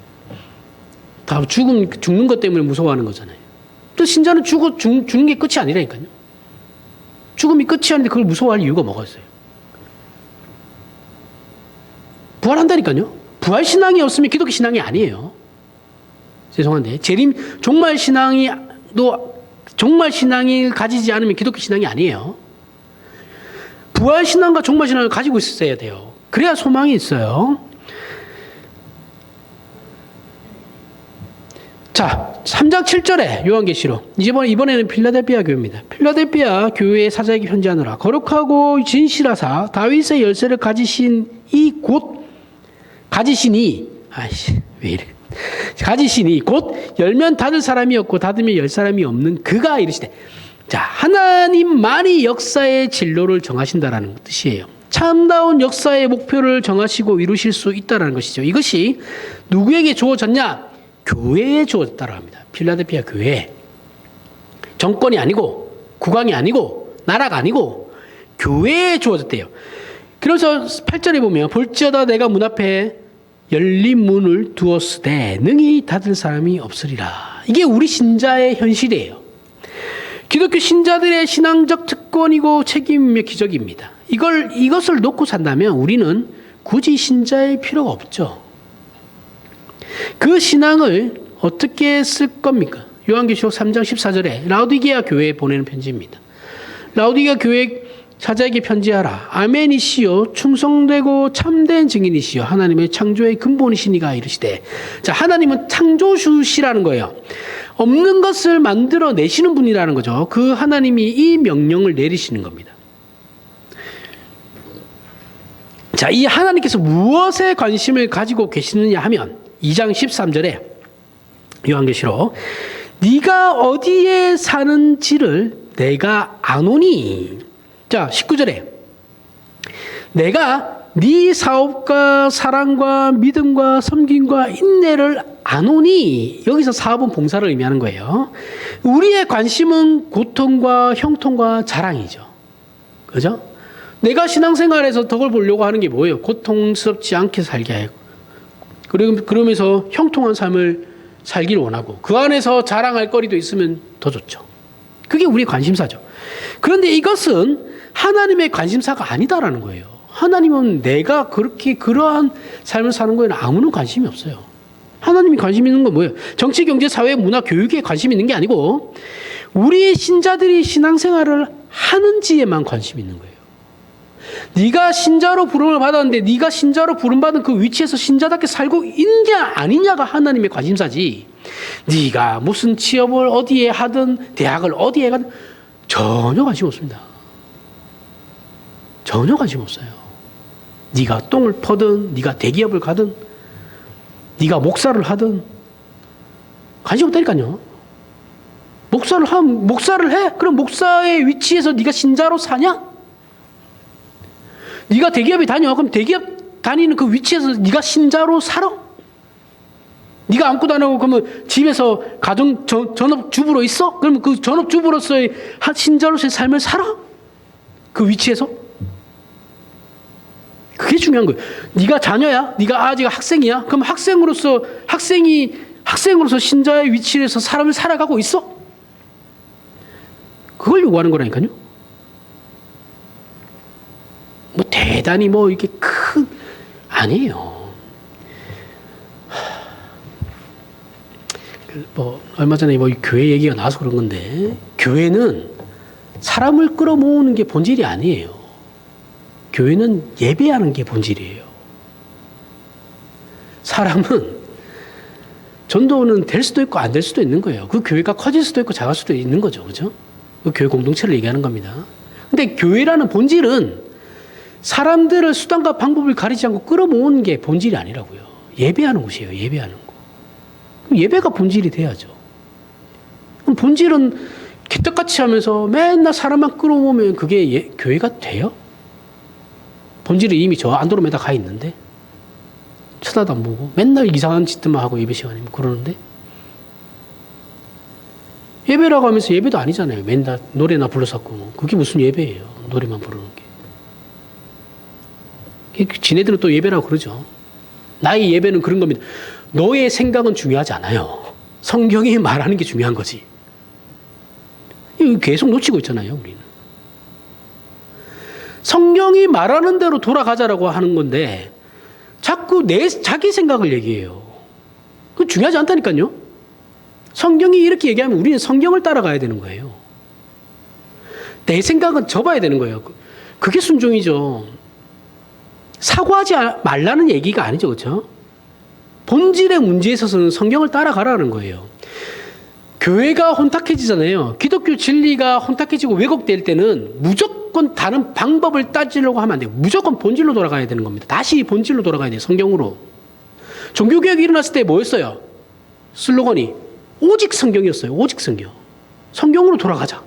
다 죽는 것 때문에 무서워하는 거잖아요. 또 신자는 죽는 게 끝이 아니라니까요. 죽음이 끝이 아닌데 그걸 무서워할 이유가 뭐가 있어요? 부활한다니까요. 부활 신앙이 없으면 기독교 신앙이 아니에요. 죄송한데 종말 신앙을 가지지 않으면 기독교 신앙이 아니에요. 부활 신앙과 종말 신앙을 가지고 있어야 돼요. 그래야 소망이 있어요. 자, 3장 7절에 요한계시록, 이번에는 필라델피아 교회입니다. 필라델피아 교회에 사자에게 편지하느라 거룩하고 진실하사 다윗의 열쇠를 가지시니 곧 열면 닫을 사람이 없고 닫으면 열 사람이 없는 그가 이르시되. 자, 하나님만이 역사의 진로를 정하신다라는 뜻이에요. 참다운 역사의 목표를 정하시고 이루실 수 있다는 것이죠. 이것이 누구에게 주어졌냐? 교회에 주어졌다고 합니다. 필라델피아 교회. 정권이 아니고 국왕이 아니고 나라가 아니고 교회에 주어졌대요. 그래서 8절에 보면 볼지어다 내가 문 앞에 열린 문을 두었으되 능히 닫을 사람이 없으리라. 이게 우리 신자의 현실이에요. 기독교 신자들의 신앙적 특권이고 책임의 기적입니다. 이것을 놓고 산다면 우리는 굳이 신자의 필요가 없죠. 그 신앙을 어떻게 쓸 겁니까? 요한계시록 3장 14절에 라오디게아 교회에 보내는 편지입니다. 라오디게아 교회 사자에게 편지하라. 아멘이시요 충성되고 참된 증인이시요 하나님의 창조의 근본이시니가 이르시되. 자, 하나님은 창조주시라는 거예요. 없는 것을 만들어 내시는 분이라는 거죠. 그 하나님이 이 명령을 내리시는 겁니다. 자, 이 하나님께서 무엇에 관심을 가지고 계시느냐 하면 2장 13절에 요한계시록 네가 어디에 사는지를 내가 아노니. 자, 19절에 내가 네 사업과 사랑과 믿음과 섬김과 인내를 아노니. 여기서 사업은 봉사를 의미하는 거예요. 우리의 관심은 고통과 형통과 자랑이죠. 그죠? 내가 신앙생활에서 덕을 보려고 하는 게 뭐예요? 고통스럽지 않게 살게 하고, 그러면서 형통한 삶을 살기를 원하고, 그 안에서 자랑할 거리도 있으면 더 좋죠. 그게 우리의 관심사죠. 그런데 이것은 하나님의 관심사가 아니다라는 거예요. 하나님은 내가 그러한 삶을 사는 거에는 아무런 관심이 없어요. 하나님이 관심 있는 건 뭐예요? 정치, 경제, 사회, 문화, 교육에 관심 있는 게 아니고 우리 신자들이 신앙생활을 하는지에만 관심이 있는 거예요. 네가 신자로 부름을 받았는데 네가 신자로 부름받은 그 위치에서 신자답게 살고 있냐 아니냐가 하나님의 관심사지, 네가 무슨 취업을 어디에 하든 대학을 어디에 가든 전혀 관심 없습니다. 전혀 관심 없어요. 네가 똥을 퍼든 네가 대기업을 가든 네가 목사를 하든 관심 없다니까요. 목사를 해? 그럼 목사의 위치에서 네가 신자로 사냐? 네가 대기업에 다녀. 그럼 대기업 다니는 그 위치에서 네가 신자로 살아? 네가 아무것도 안 하고 그러면 집에서 전업주부로 있어? 그러면 그 전업주부로서의 신자로서의 삶을 살아? 그 위치에서? 그게 중요한 거예요. 네가 자녀야? 네가 아직 학생이야? 그럼 학생으로서 신자의 위치에서 삶을 살아가고 있어? 그걸 요구하는 거라니까요. 뭐 대단히 이렇게 아니에요. 얼마 전에 교회 얘기가 나와서 그런 건데, 교회는 사람을 끌어모으는 게 본질이 아니에요. 교회는 예배하는 게 본질이에요. 사람은 전도는 될 수도 있고 안 될 수도 있는 거예요. 그 교회가 커질 수도 있고 작을 수도 있는 거죠. 그죠? 그 교회 공동체를 얘기하는 겁니다. 근데 교회라는 본질은 사람들을 수단과 방법을 가리지 않고 끌어모으는 게 본질이 아니라고요. 예배하는 곳이에요. 예배하는 곳. 그럼 예배가 본질이 돼야죠. 그럼 본질은 개떡같이 하면서 맨날 사람만 끌어모으면 그게 교회가 돼요? 본질은 이미 저 안드로메다 가 있는데 쳐다도 안 보고 맨날 이상한 짓들만 하고 예배 시간이면 그러는데, 예배라고 하면서 예배도 아니잖아요. 맨날 노래나 불러서 그게 무슨 예배예요. 노래만 부르는 게. 지네들은 또 예배라고 그러죠. 나의 예배는 그런 겁니다. 너의 생각은 중요하지 않아요. 성경이 말하는 게 중요한 거지. 이거 계속 놓치고 있잖아요, 우리는. 성경이 말하는 대로 돌아가자라고 하는 건데 자꾸 자기 생각을 얘기해요. 그건 중요하지 않다니까요. 성경이 이렇게 얘기하면 우리는 성경을 따라가야 되는 거예요. 내 생각은 접어야 되는 거예요. 그게 순종이죠. 사고하지 말라는 얘기가 아니죠. 그렇죠? 본질의 문제에 있어서는 성경을 따라가라는 거예요. 교회가 혼탁해지잖아요. 기독교 진리가 혼탁해지고 왜곡될 때는 무조건 다른 방법을 따지려고 하면 안 돼요. 무조건 본질로 돌아가야 되는 겁니다. 다시 본질로 돌아가야 돼요. 성경으로. 종교개혁이 일어났을 때 뭐였어요? 슬로건이 오직 성경이었어요. 오직 성경. 성경으로 돌아가자.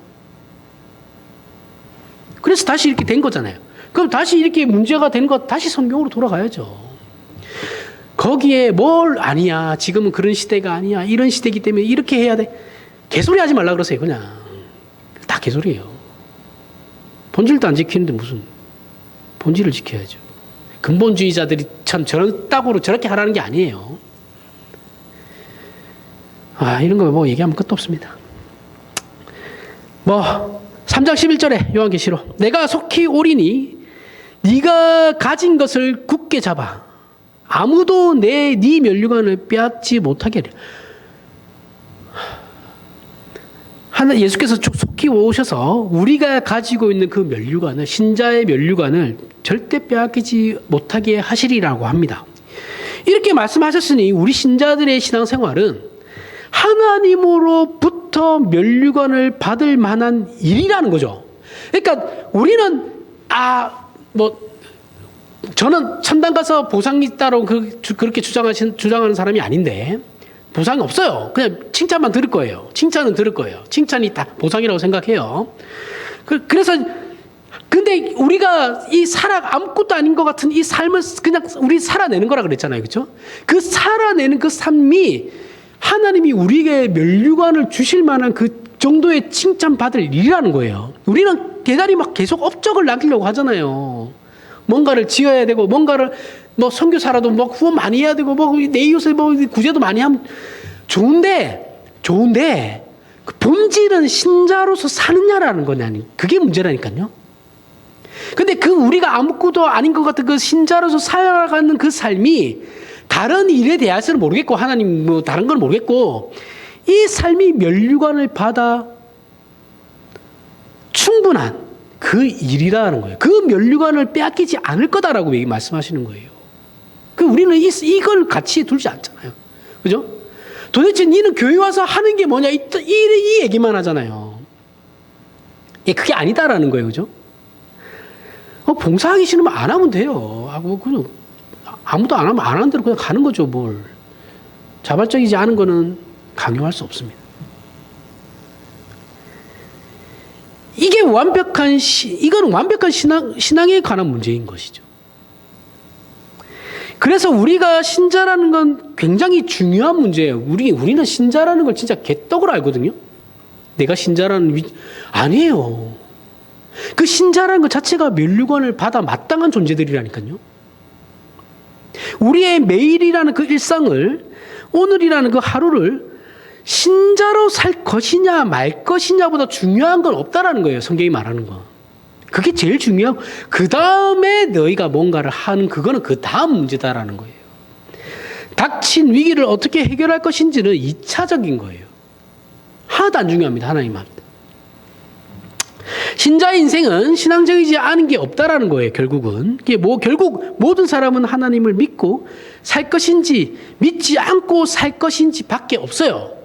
그래서 다시 이렇게 된 거잖아요. 그럼 다시 이렇게 문제가 된 거 다시 성경으로 돌아가야죠. 거기에 뭘 아니야. 지금은 그런 시대가 아니야. 이런 시대이기 때문에 이렇게 해야 돼. 개소리 하지 말라 그러세요. 그냥. 다 개소리예요. 본질도 안 지키는데 무슨 본질을 지켜야죠. 근본주의자들이 참 저렇다고 저렇게 하라는 게 아니에요. 이런 거 얘기하면 끝도 없습니다. 3장 11절에 요한계시록 내가 속히 오리니 네가 가진 것을 굳게 잡아 아무도 네 면류관을 빼앗지 못하게 하라. 예수께서 속히 오셔서 우리가 가지고 있는 그 면류관을, 신자의 면류관을 절대 빼앗기지 못하게 하시리라고 합니다. 이렇게 말씀하셨으니 우리 신자들의 신앙생활은 하나님으로부터 면류관을 받을 만한 일이라는 거죠. 그러니까 우리는 저는 천당 가서 보상이 있다고 그렇게 주장하는 사람이 아닌데, 보상이 없어요. 그냥 칭찬만 들을 거예요. 칭찬은 들을 거예요. 칭찬이 다 보상이라고 생각해요. 그래서 근데 우리가 아무것도 아닌 것 같은 이 삶을 그냥 우리 살아내는 거라 그랬잖아요. 그렇죠? 그 살아내는 그 삶이 하나님이 우리에게 면류관을 주실 만한 그 정도의 칭찬받을 일이라는 거예요. 우리는 대단히 계속 업적을 남기려고 하잖아요. 뭔가를 지어야 되고, 뭔가를, 선교사라도 후원 많이 해야 되고, 내 이웃에 구제도 많이 하면 좋은데, 그 본질은 신자로서 사느냐라는 거냐니. 그게 문제라니까요. 근데 우리가 아무것도 아닌 것 같은 그 신자로서 살아가는 그 삶이 다른 일에 대해서는 모르겠고, 하나님 다른 건 모르겠고, 이 삶이 면류관을 받아 충분한 그 일이라는 거예요. 그 면류관을 빼앗기지 않을 거다라고 말씀하시는 거예요. 우리는 이걸 같이 두지 않잖아요. 그죠? 도대체 니는 교회 와서 하는 게 뭐냐? 이 얘기만 하잖아요. 그게 아니다라는 거예요. 그죠? 봉사하기 싫으면 안 하면 돼요. 그냥 아무도 안 하면 안 하는 대로 그냥 가는 거죠. 뭘. 자발적이지 않은 거는 강요할 수 없습니다. 이거는 완벽한 신앙에 관한 문제인 것이죠. 그래서 우리가 신자라는 건 굉장히 중요한 문제예요. 우리는 신자라는 걸 진짜 개떡을 알거든요. 내가 신자라는 아니에요. 그 신자라는 것 자체가 면류관을 받아 마땅한 존재들이라니까요. 우리의 매일이라는 그 일상을, 오늘이라는 그 하루를 신자로 살 것이냐 말 것이냐보다 중요한 건 없다라는 거예요. 성경이 말하는 거. 그게 제일 중요하고 그 다음에 너희가 뭔가를 하는 그거는 그 다음 문제다라는 거예요. 닥친 위기를 어떻게 해결할 것인지는 2차적인 거예요. 하나도 안 중요합니다. 하나님 앞에. 신자의 인생은 신앙적이지 않은 게 없다라는 거예요. 결국은 결국 모든 사람은 하나님을 믿고 살 것인지 믿지 않고 살 것인지 밖에 없어요.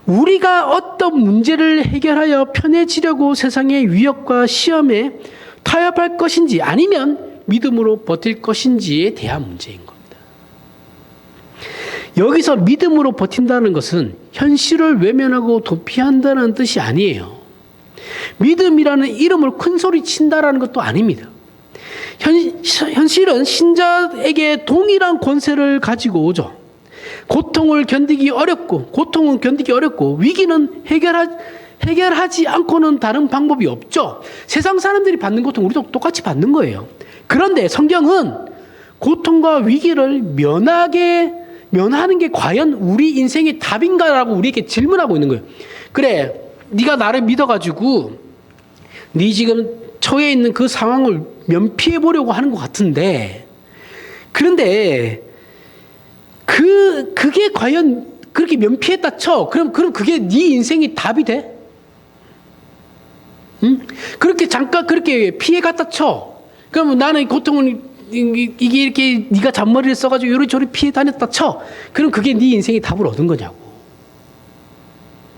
우리가 어떤 문제를 해결하여 편해지려고 세상의 위협과 시험에 타협할 것인지 아니면 믿음으로 버틸 것인지에 대한 문제인 겁니다. 여기서 믿음으로 버틴다는 것은 현실을 외면하고 도피한다는 뜻이 아니에요. 믿음이라는 이름을 큰 소리 친다라는 것도 아닙니다. 현실은 신자에게 동일한 권세를 가지고 오죠. 고통은 견디기 어렵고 위기는 해결하지 않고는 다른 방법이 없죠. 세상 사람들이 받는 고통 우리도 똑같이 받는 거예요. 그런데 성경은 고통과 위기를 면하는 게 과연 우리 인생의 답인가라고 우리에게 질문하고 있는 거예요. 그래, 네가 나를 믿어가지고 네 지금 처해 있는 그 상황을 면피해 보려고 하는 것 같은데, 그런데 그게 과연 그렇게 면피했다 쳐. 그럼 그게 네 인생의 답이 돼? 응? 그렇게 잠깐 그렇게 피해 갔다 쳐. 그러면 나는 고통을 이게 이렇게 네가 잔머리를 써가지고 요리조리 피해 다녔다 쳐. 그럼 그게 네 인생의 답을 얻은 거냐고.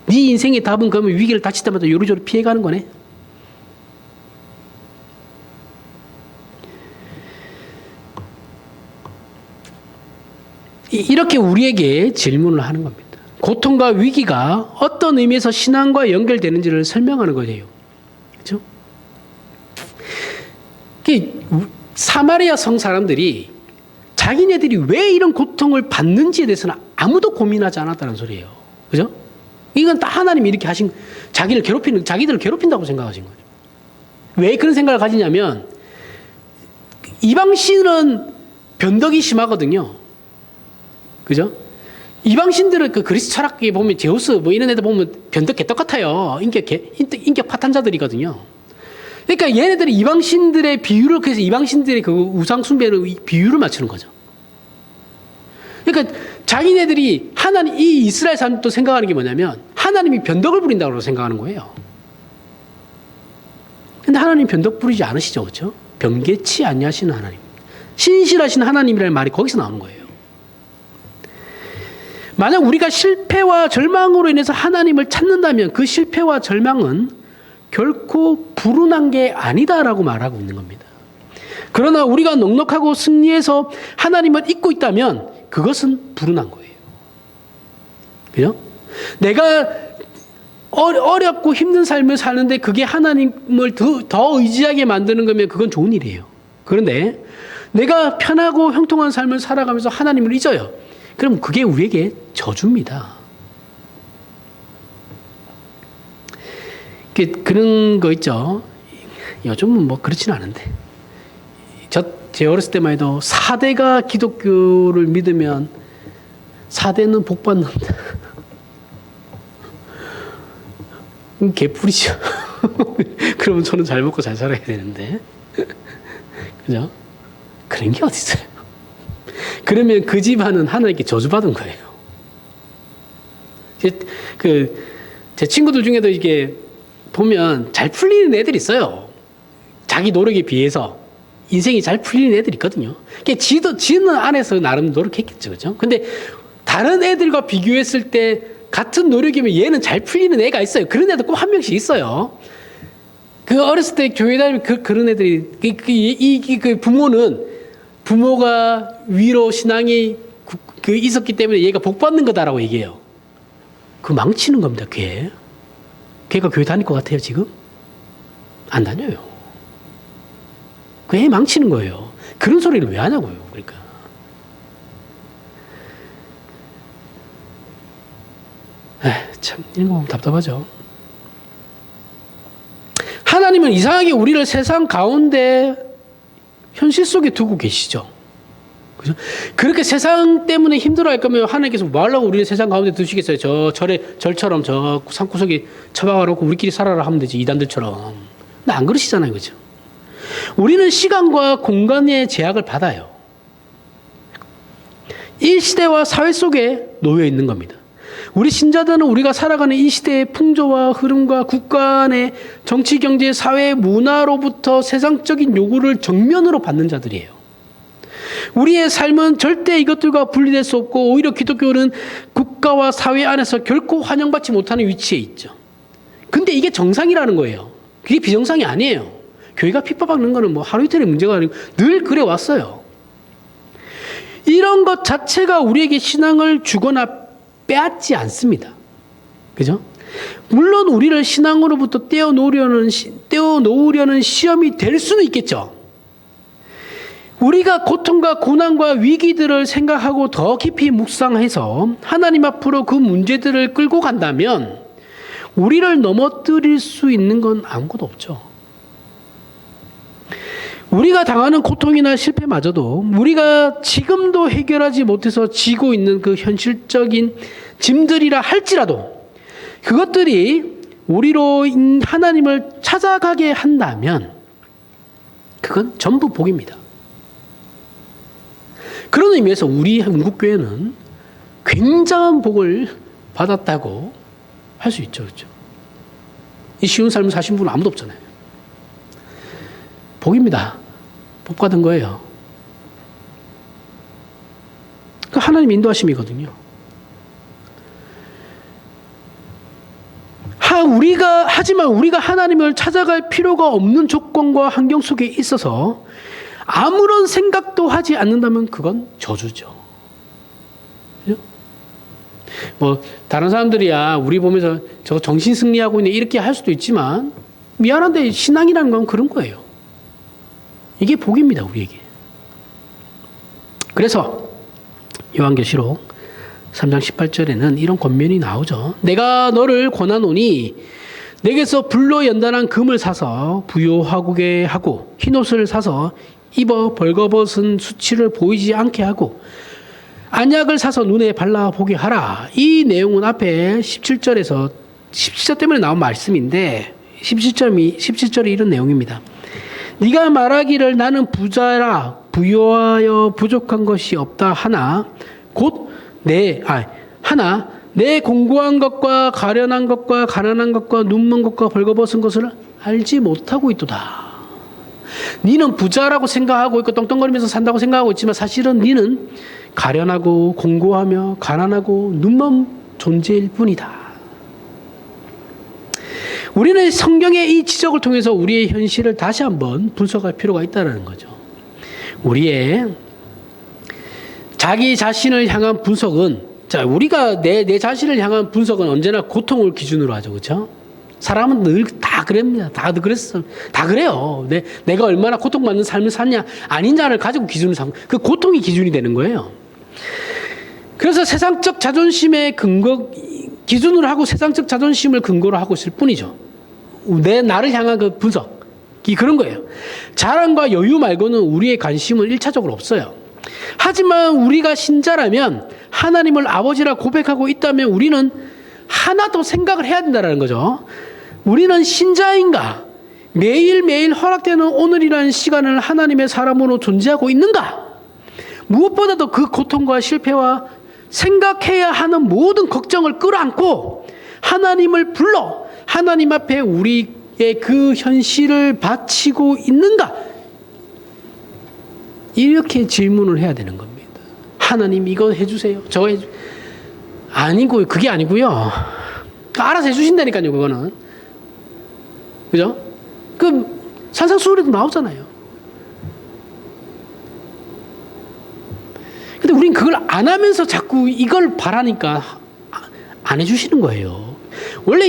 네 인생의 답은 그러면 위기를 닥칠 때마다 요리조리 피해가는 거네. 이렇게 우리에게 질문을 하는 겁니다. 고통과 위기가 어떤 의미에서 신앙과 연결되는지를 설명하는 거예요. 그렇죠? 사마리아 성 사람들이 자기네들이 왜 이런 고통을 받는지에 대해서는 아무도 고민하지 않았다는 소리예요. 그죠? 이건 다 하나님이 이렇게 하신, 자기들을 괴롭힌다고 생각하신 거죠. 왜 그런 생각을 가지냐면, 이방신은 변덕이 심하거든요. 그죠? 이방신들은 그 그리스 철학에 보면 제우스 뭐 이런 애들 보면 변덕 개떡 같아요. 인격 파탄자들이거든요. 그러니까 얘네들이 이방신들의 비유를, 그래서 이방신들의 그 우상 숭배의 비유를 맞추는 거죠. 그러니까 자기네들이 이 이스라엘 사람도 생각하는 게 뭐냐면 하나님이 변덕을 부린다고 생각하는 거예요. 근데 하나님 변덕 부리지 않으시죠. 그렇죠? 변개치 아니하시는 하나님. 신실하신 하나님이라는 말이 거기서 나오는 거예요. 만약 우리가 실패와 절망으로 인해서 하나님을 찾는다면 그 실패와 절망은 결코 불운한 게 아니다라고 말하고 있는 겁니다. 그러나 우리가 넉넉하고 승리해서 하나님을 잊고 있다면 그것은 불운한 거예요. 그죠? 내가 어렵고 힘든 삶을 사는데 그게 하나님을 더 의지하게 만드는 거면 그건 좋은 일이에요. 그런데 내가 편하고 형통한 삶을 살아가면서 하나님을 잊어요. 그럼 그게 우리에게 저주입니다. 그런 거 있죠. 요즘은 뭐 그렇지는 않은데. 제 어렸을 때만 해도 4대가 기독교를 믿으면 4대는 복 받는다. 개풀이죠. 그러면 저는 잘 먹고 잘 살아야 되는데. 그죠? 그런 게 어디 있어요? 그러면 그 집안은 하나님께 저주받은 거예요. 제 친구들 중에도 이게 보면 잘 풀리는 애들이 있어요. 자기 노력에 비해서 인생이 잘 풀리는 애들이 있거든요. 지는 안에서 나름 노력했겠죠. 그죠? 근데 다른 애들과 비교했을 때 같은 노력이면 얘는 잘 풀리는 애가 있어요. 그런 애들 꼭 한 명씩 있어요. 그 어렸을 때 교회 다니면 그런 애들이, 그 부모가 위로 신앙이 있었기 때문에 얘가 복 받는 거다라고 얘기해요. 그 망치는 겁니다, 걔가 교회 다닐 것 같아요, 지금? 안 다녀요. 그 애 망치는 거예요. 그런 소리를 왜 하냐고요, 그러니까. 참 이런 거 보면 답답하죠. 하나님은 이상하게 우리를 세상 가운데 현실 속에 두고 계시죠. 그죠? 그렇게 세상 때문에 힘들어할 거면 하나님께서 뭐 하려고 우리를 세상 가운데 두시겠어요? 절처럼 저 산구석에 처박아놓고 우리끼리 살아라 하면 되지, 이단들처럼. 근데 안 그러시잖아요. 그죠? 우리는 시간과 공간의 제약을 받아요. 이 시대와 사회 속에 놓여 있는 겁니다. 우리 신자들은 우리가 살아가는 이 시대의 풍조와 흐름과 국가 안의 정치, 경제, 사회, 문화로부터 세상적인 요구를 정면으로 받는 자들이에요. 우리의 삶은 절대 이것들과 분리될 수 없고 오히려 기독교는 국가와 사회 안에서 결코 환영받지 못하는 위치에 있죠. 근데 이게 정상이라는 거예요. 그게 비정상이 아니에요. 교회가 핍박받는 거는 뭐 하루 이틀의 문제가 아니고 늘 그래 왔어요. 이런 것 자체가 우리에게 신앙을 주거나 빼앗지 않습니다. 그죠? 물론 우리를 신앙으로부터 떼어놓으려는 시험이 될 수는 있겠죠. 우리가 고통과 고난과 위기들을 생각하고 더 깊이 묵상해서 하나님 앞으로 그 문제들을 끌고 간다면 우리를 넘어뜨릴 수 있는 건 아무것도 없죠. 우리가 당하는 고통이나 실패마저도 우리가 지금도 해결하지 못해서 지고 있는 그 현실적인 짐들이라 할지라도 그것들이 우리로 하나님을 찾아가게 한다면 그건 전부 복입니다. 그런 의미에서 우리 한국교회는 굉장한 복을 받았다고 할 수 있죠. 그렇죠? 이 쉬운 삶을 사신 분은 아무도 없잖아요. 복입니다. 복 받은 거예요. 그 하나님 인도하심이거든요. 하지만 우리가 하나님을 찾아갈 필요가 없는 조건과 환경 속에 있어서 아무런 생각도 하지 않는다면 그건 저주죠. 그죠? 뭐 다른 사람들이야 우리 보면서 저 정신 승리하고 있네 이렇게 할 수도 있지만 미안한데 신앙이라는 건 그런 거예요. 이게 복입니다, 우리에게. 그래서 요한계시록 3장 18절에는 이런 권면이 나오죠. 내가 너를 권하노니 내게서 불로 연단한 금을 사서 부요하게 하고 흰옷을 사서 입어 벌거벗은 수치를 보이지 않게 하고 안약을 사서 눈에 발라보게 하라. 이 내용은 앞에 17절 때문에 나온 말씀인데 17절이 이런 내용입니다. 네가 말하기를 나는 부자라 부요하여 부족한 것이 없다 하나 내 공고한 것과 가련한 것과 가난한 것과 눈먼 것과 벌거벗은 것을 알지 못하고 있도다. 니는 부자라고 생각하고 있고 떵떵거리면서 산다고 생각하고 있지만 사실은 니는 가련하고 공고하며 가난하고 눈먼 존재일 뿐이다. 우리는 성경의 이 지적을 통해서 우리의 현실을 다시 한번 분석할 필요가 있다는 거죠. 우리의 자기 자신을 향한 분석은, 자, 우리가 내 자신을 향한 분석은 언제나 고통을 기준으로 하죠. 그렇죠? 사람은 늘 다 그럽니다. 다 그랬어. 다 그래요. 내가 얼마나 고통받는 삶을 사냐, 아닌 자를 가지고 기준을 삼고, 그 고통이 기준이 되는 거예요. 그래서 세상적 자존심의 기준으로 하고 세상적 자존심을 근거로 하고 있을 뿐이죠. 나를 향한 그 분석이 그런 거예요. 자랑과 여유 말고는 우리의 관심은 1차적으로 없어요. 하지만 우리가 신자라면 하나님을 아버지라 고백하고 있다면 우리는 하나 더 생각을 해야 된다는 거죠. 우리는 신자인가? 매일매일 허락되는 오늘이라는 시간을 하나님의 사람으로 존재하고 있는가? 무엇보다도 그 고통과 실패와 생각해야 하는 모든 걱정을 끌어안고 하나님을 불러 하나님 앞에 우리의 그 현실을 바치고 있는가? 이렇게 질문을 해야 되는 겁니다. 하나님 이거 해주세요. 저거 해주세요. 아니고요. 그게 아니고요. 알아서 해주신다니까요. 그거는. 그죠? 그 산상수훈에도 나오잖아요. 근데 우린 그걸 안 하면서 자꾸 이걸 바라니까 안 해주시는 거예요. 원래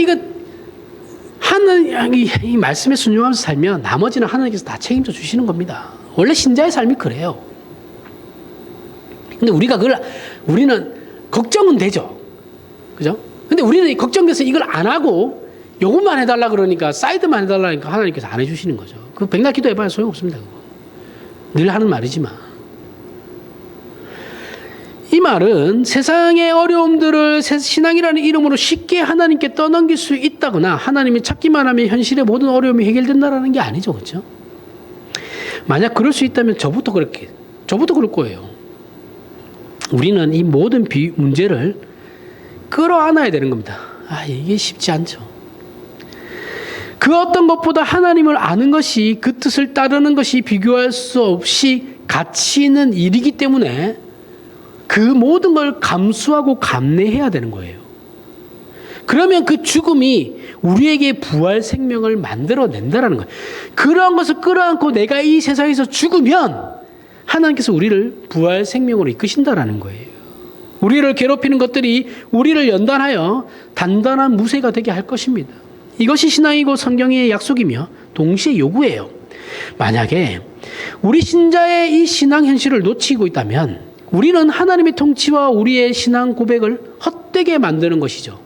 이 말씀에 순종하면서 살면 나머지는 하나님께서 다 책임져 주시는 겁니다. 원래 신자의 삶이 그래요. 근데 우리는 걱정은 되죠. 그죠? 근데 우리는 걱정돼서 이걸 안 하고 요것만 해달라 그러니까 사이드만 해달라니까 하나님께서 안 해주시는 거죠. 그 백날 기도해봐야 소용없습니다. 그거. 늘 하는 말이지만. 이 말은 세상의 어려움들을 신앙이라는 이름으로 쉽게 하나님께 떠넘길 수 있다거나 하나님이 찾기만 하면 현실의 모든 어려움이 해결된다라는 게 아니죠. 그렇죠? 만약 그럴 수 있다면 저부터 그럴 거예요. 우리는 이 모든 문제를 끌어안아야 되는 겁니다. 이게 쉽지 않죠. 그 어떤 것보다 하나님을 아는 것이, 그 뜻을 따르는 것이 비교할 수 없이 가치 있는 일이기 때문에 그 모든 걸 감수하고 감내해야 되는 거예요. 그러면 그 죽음이 우리에게 부활 생명을 만들어낸다라는 거예요. 그러한 것을 끌어안고 내가 이 세상에서 죽으면 하나님께서 우리를 부활 생명으로 이끄신다라는 거예요. 우리를 괴롭히는 것들이 우리를 연단하여 단단한 무쇠가 되게 할 것입니다. 이것이 신앙이고 성경의 약속이며 동시에 요구예요. 만약에 우리 신자의 이 신앙 현실을 놓치고 있다면 우리는 하나님의 통치와 우리의 신앙 고백을 헛되게 만드는 것이죠.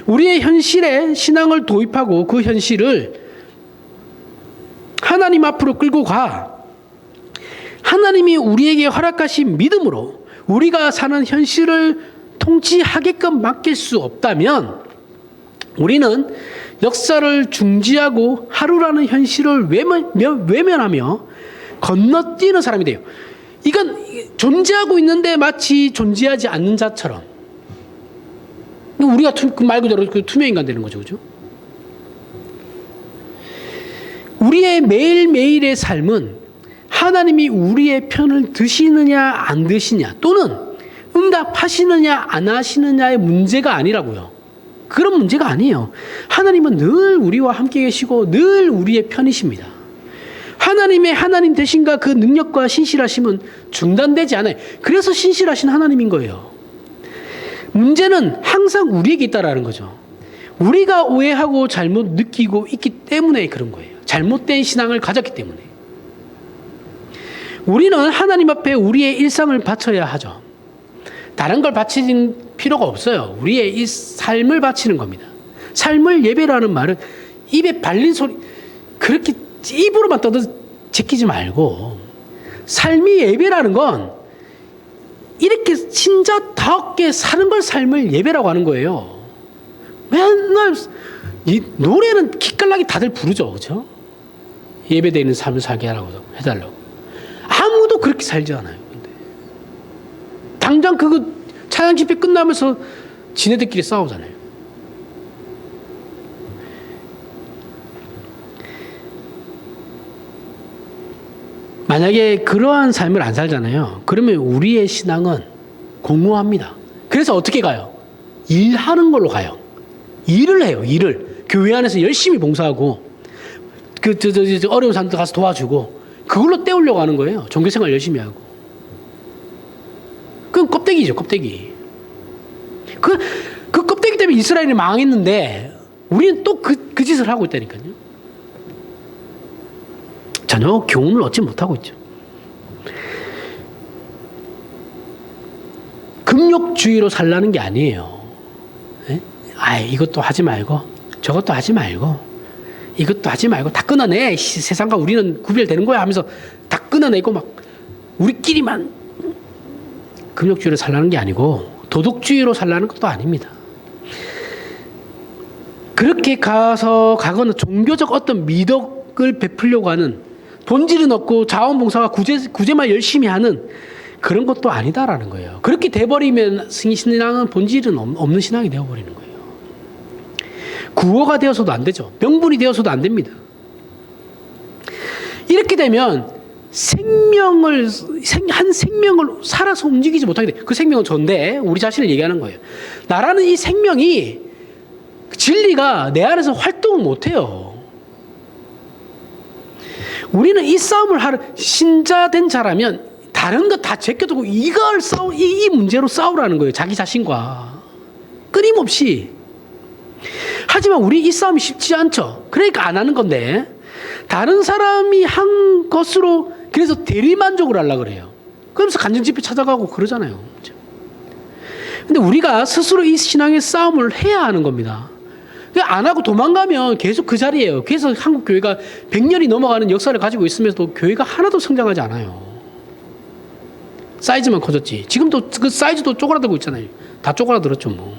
우리의 현실에 신앙을 도입하고 그 현실을 하나님 앞으로 끌고 가 하나님이 우리에게 허락하신 믿음으로 우리가 사는 현실을 통치하게끔 맡길 수 없다면 우리는 역사를 중지하고 하루라는 현실을 외면하며 건너뛰는 사람이 돼요. 이건 존재하고 있는데 마치 존재하지 않는 자처럼 우리가 말 그대로 투명 인간 되는 거죠. 그죠? 우리의 매일매일의 삶은 하나님이 우리의 편을 드시느냐 안 드시냐 또는 응답하시느냐 안 하시느냐의 문제가 아니라고요. 그런 문제가 아니에요. 하나님은 늘 우리와 함께 계시고 늘 우리의 편이십니다. 하나님의 하나님 되신가 그 능력과 신실하심은 중단되지 않아요. 그래서 신실하신 하나님인 거예요. 문제는 항상 우리에게 있다라는 거죠. 우리가 오해하고 잘못 느끼고 있기 때문에 그런 거예요. 잘못된 신앙을 가졌기 때문에. 우리는 하나님 앞에 우리의 일상을 바쳐야 하죠. 다른 걸 바치는 필요가 없어요. 우리의 이 삶을 바치는 겁니다. 삶을 예배라는 말은 입에 발린 소리 그렇게 입으로만 떠도 제끼지 말고 삶이 예배라는 건 이렇게 신자답게 사는 걸 삶을 예배라고 하는 거예요. 맨날 이 노래는 기깔나게 다들 부르죠. 그렇죠? 예배되는 삶을 살게 하라고 해달라고. 아무도 그렇게 살지 않아요. 근데 당장 그거 찬양 집회 끝나면서 지네들끼리 싸우잖아요. 만약에 그러한 삶을 안 살잖아요. 그러면 우리의 신앙은 공허합니다. 그래서 어떻게 가요? 일하는 걸로 가요. 일을 해요. 일을 교회 안에서 열심히 봉사하고 어려운 사람들 가서 도와주고 그걸로 때우려고 하는 거예요. 종교생활 열심히 하고. 그건 껍데기죠. 껍데기. 그 껍데기 때문에 이스라엘이 망했는데 우리는 또 그 짓을 하고 있다니까요. 전혀 교훈을 얻지 못하고 있죠. 금욕주의로 살라는 게 아니에요. 에? 이것도 하지 말고 저것도 하지 말고 이것도 하지 말고 다 끊어내. 세상과 우리는 구별되는 거야 하면서 다 끊어내고 막 우리끼리만 금욕주의로 살라는 게 아니고 도덕주의로 살라는 것도 아닙니다. 그렇게 가거나 종교적 어떤 미덕을 베풀려고 하는 본질은 없고 자원봉사와 구제만 열심히 하는 그런 것도 아니다라는 거예요. 그렇게 돼버리면 신앙은 본질은 없는 신앙이 되어버리는 거예요. 구호가 되어서도 안 되죠. 명분이 되어서도 안 됩니다. 이렇게 되면 한 생명을 살아서 움직이지 못하게 돼. 그 생명은 전데 우리 자신을 얘기하는 거예요. 나라는 이 생명이 진리가 내 안에서 활동을 못해요. 우리는 이 싸움을 신자된 자라면 다른 거 다 제껴두고 이 문제로 싸우라는 거예요. 자기 자신과. 끊임없이. 하지만 우리 이 싸움이 쉽지 않죠. 그러니까 안 하는 건데 다른 사람이 한 것으로 그래서 대리만족을 하려고 그래요. 그러면서 간증집회 찾아가고 그러잖아요. 근데 우리가 스스로 이 신앙의 싸움을 해야 하는 겁니다. 안 하고 도망가면 계속 그 자리예요. 그래서 한국 교회가 100년이 넘어가는 역사를 가지고 있으면서도 교회가 하나도 성장하지 않아요. 사이즈만 커졌지. 지금도 그 사이즈도 쪼그라들고 있잖아요. 다 쪼그라들었죠, 뭐.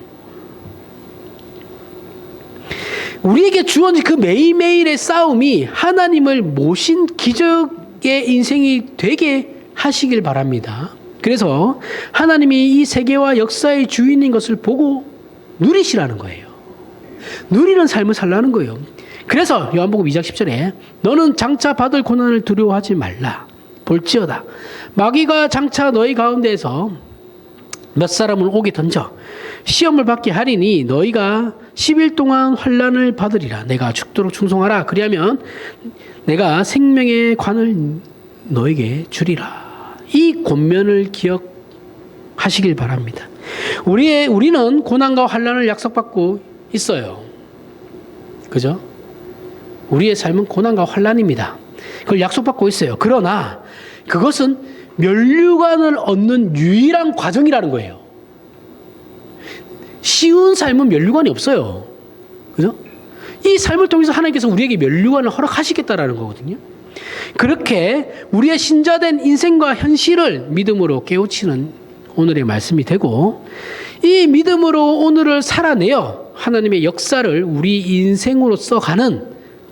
우리에게 주어진 그 매일매일의 싸움이 하나님을 모신 기적의 인생이 되게 하시길 바랍니다. 그래서 하나님이 이 세계와 역사의 주인인 것을 보고 누리시라는 거예요. 누리는 삶을 살라는 거예요. 그래서 요한복음 2장 10절에 너는 장차 받을 고난을 두려워하지 말라. 볼지어다. 마귀가 장차 너희 가운데에서 몇 사람을 오게 던져 시험을 받게 하리니 너희가 10일 동안 환난을 받으리라. 내가 죽도록 충성하라. 그리하면 내가 생명의 관을 너에게 주리라. 이 권면을 기억하시길 바랍니다. 우리는 고난과 환난을 약속받고 있어요. 그죠? 우리의 삶은 고난과 환난입니다. 그걸 약속받고 있어요. 그러나 그것은 면류관을 얻는 유일한 과정이라는 거예요. 쉬운 삶은 면류관이 없어요. 그죠? 이 삶을 통해서 하나님께서 우리에게 면류관을 허락하시겠다라는 거거든요. 그렇게 우리의 신자된 인생과 현실을 믿음으로 깨우치는 오늘의 말씀이 되고, 이 믿음으로 오늘을 살아내어 하나님의 역사를 우리 인생으로서 가는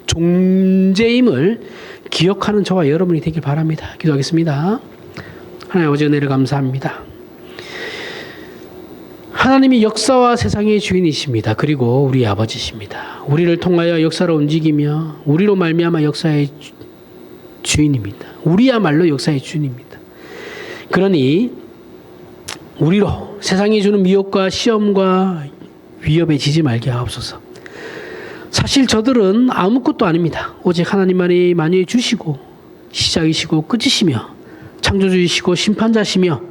존재임을 기억하는 저와 여러분이 되길 바랍니다. 기도하겠습니다. 하나님 아버지 은혜를 감사합니다. 하나님이 역사와 세상의 주인이십니다. 그리고 우리 아버지십니다. 우리를 통하여 역사를 움직이며 우리로 말미암아 역사의 주인입니다. 우리야말로 역사의 주인입니다. 그러니 우리로 세상이 주는 미혹과 시험과 위협에 지지 말게 하옵소서. 사실 저들은 아무것도 아닙니다. 오직 하나님만이 만유해 주시고 시작이시고 끝이시며 창조주이시고 심판자시며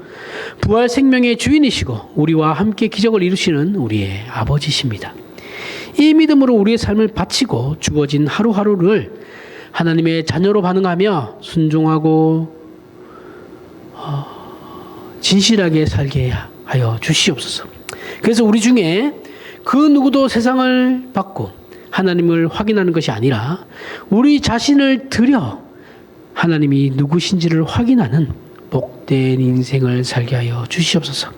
부활 생명의 주인이시고 우리와 함께 기적을 이루시는 우리의 아버지십니다. 이 믿음으로 우리의 삶을 바치고 주어진 하루하루를 하나님의 자녀로 반응하며 순종하고 진실하게 살게 하여 주시옵소서. 그래서 우리 중에 그 누구도 세상을 받고 하나님을 확인하는 것이 아니라 우리 자신을 들여 하나님이 누구신지를 확인하는 복된 인생을 살게 하여 주시옵소서.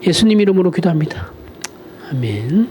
예수님 이름으로 기도합니다. 아멘.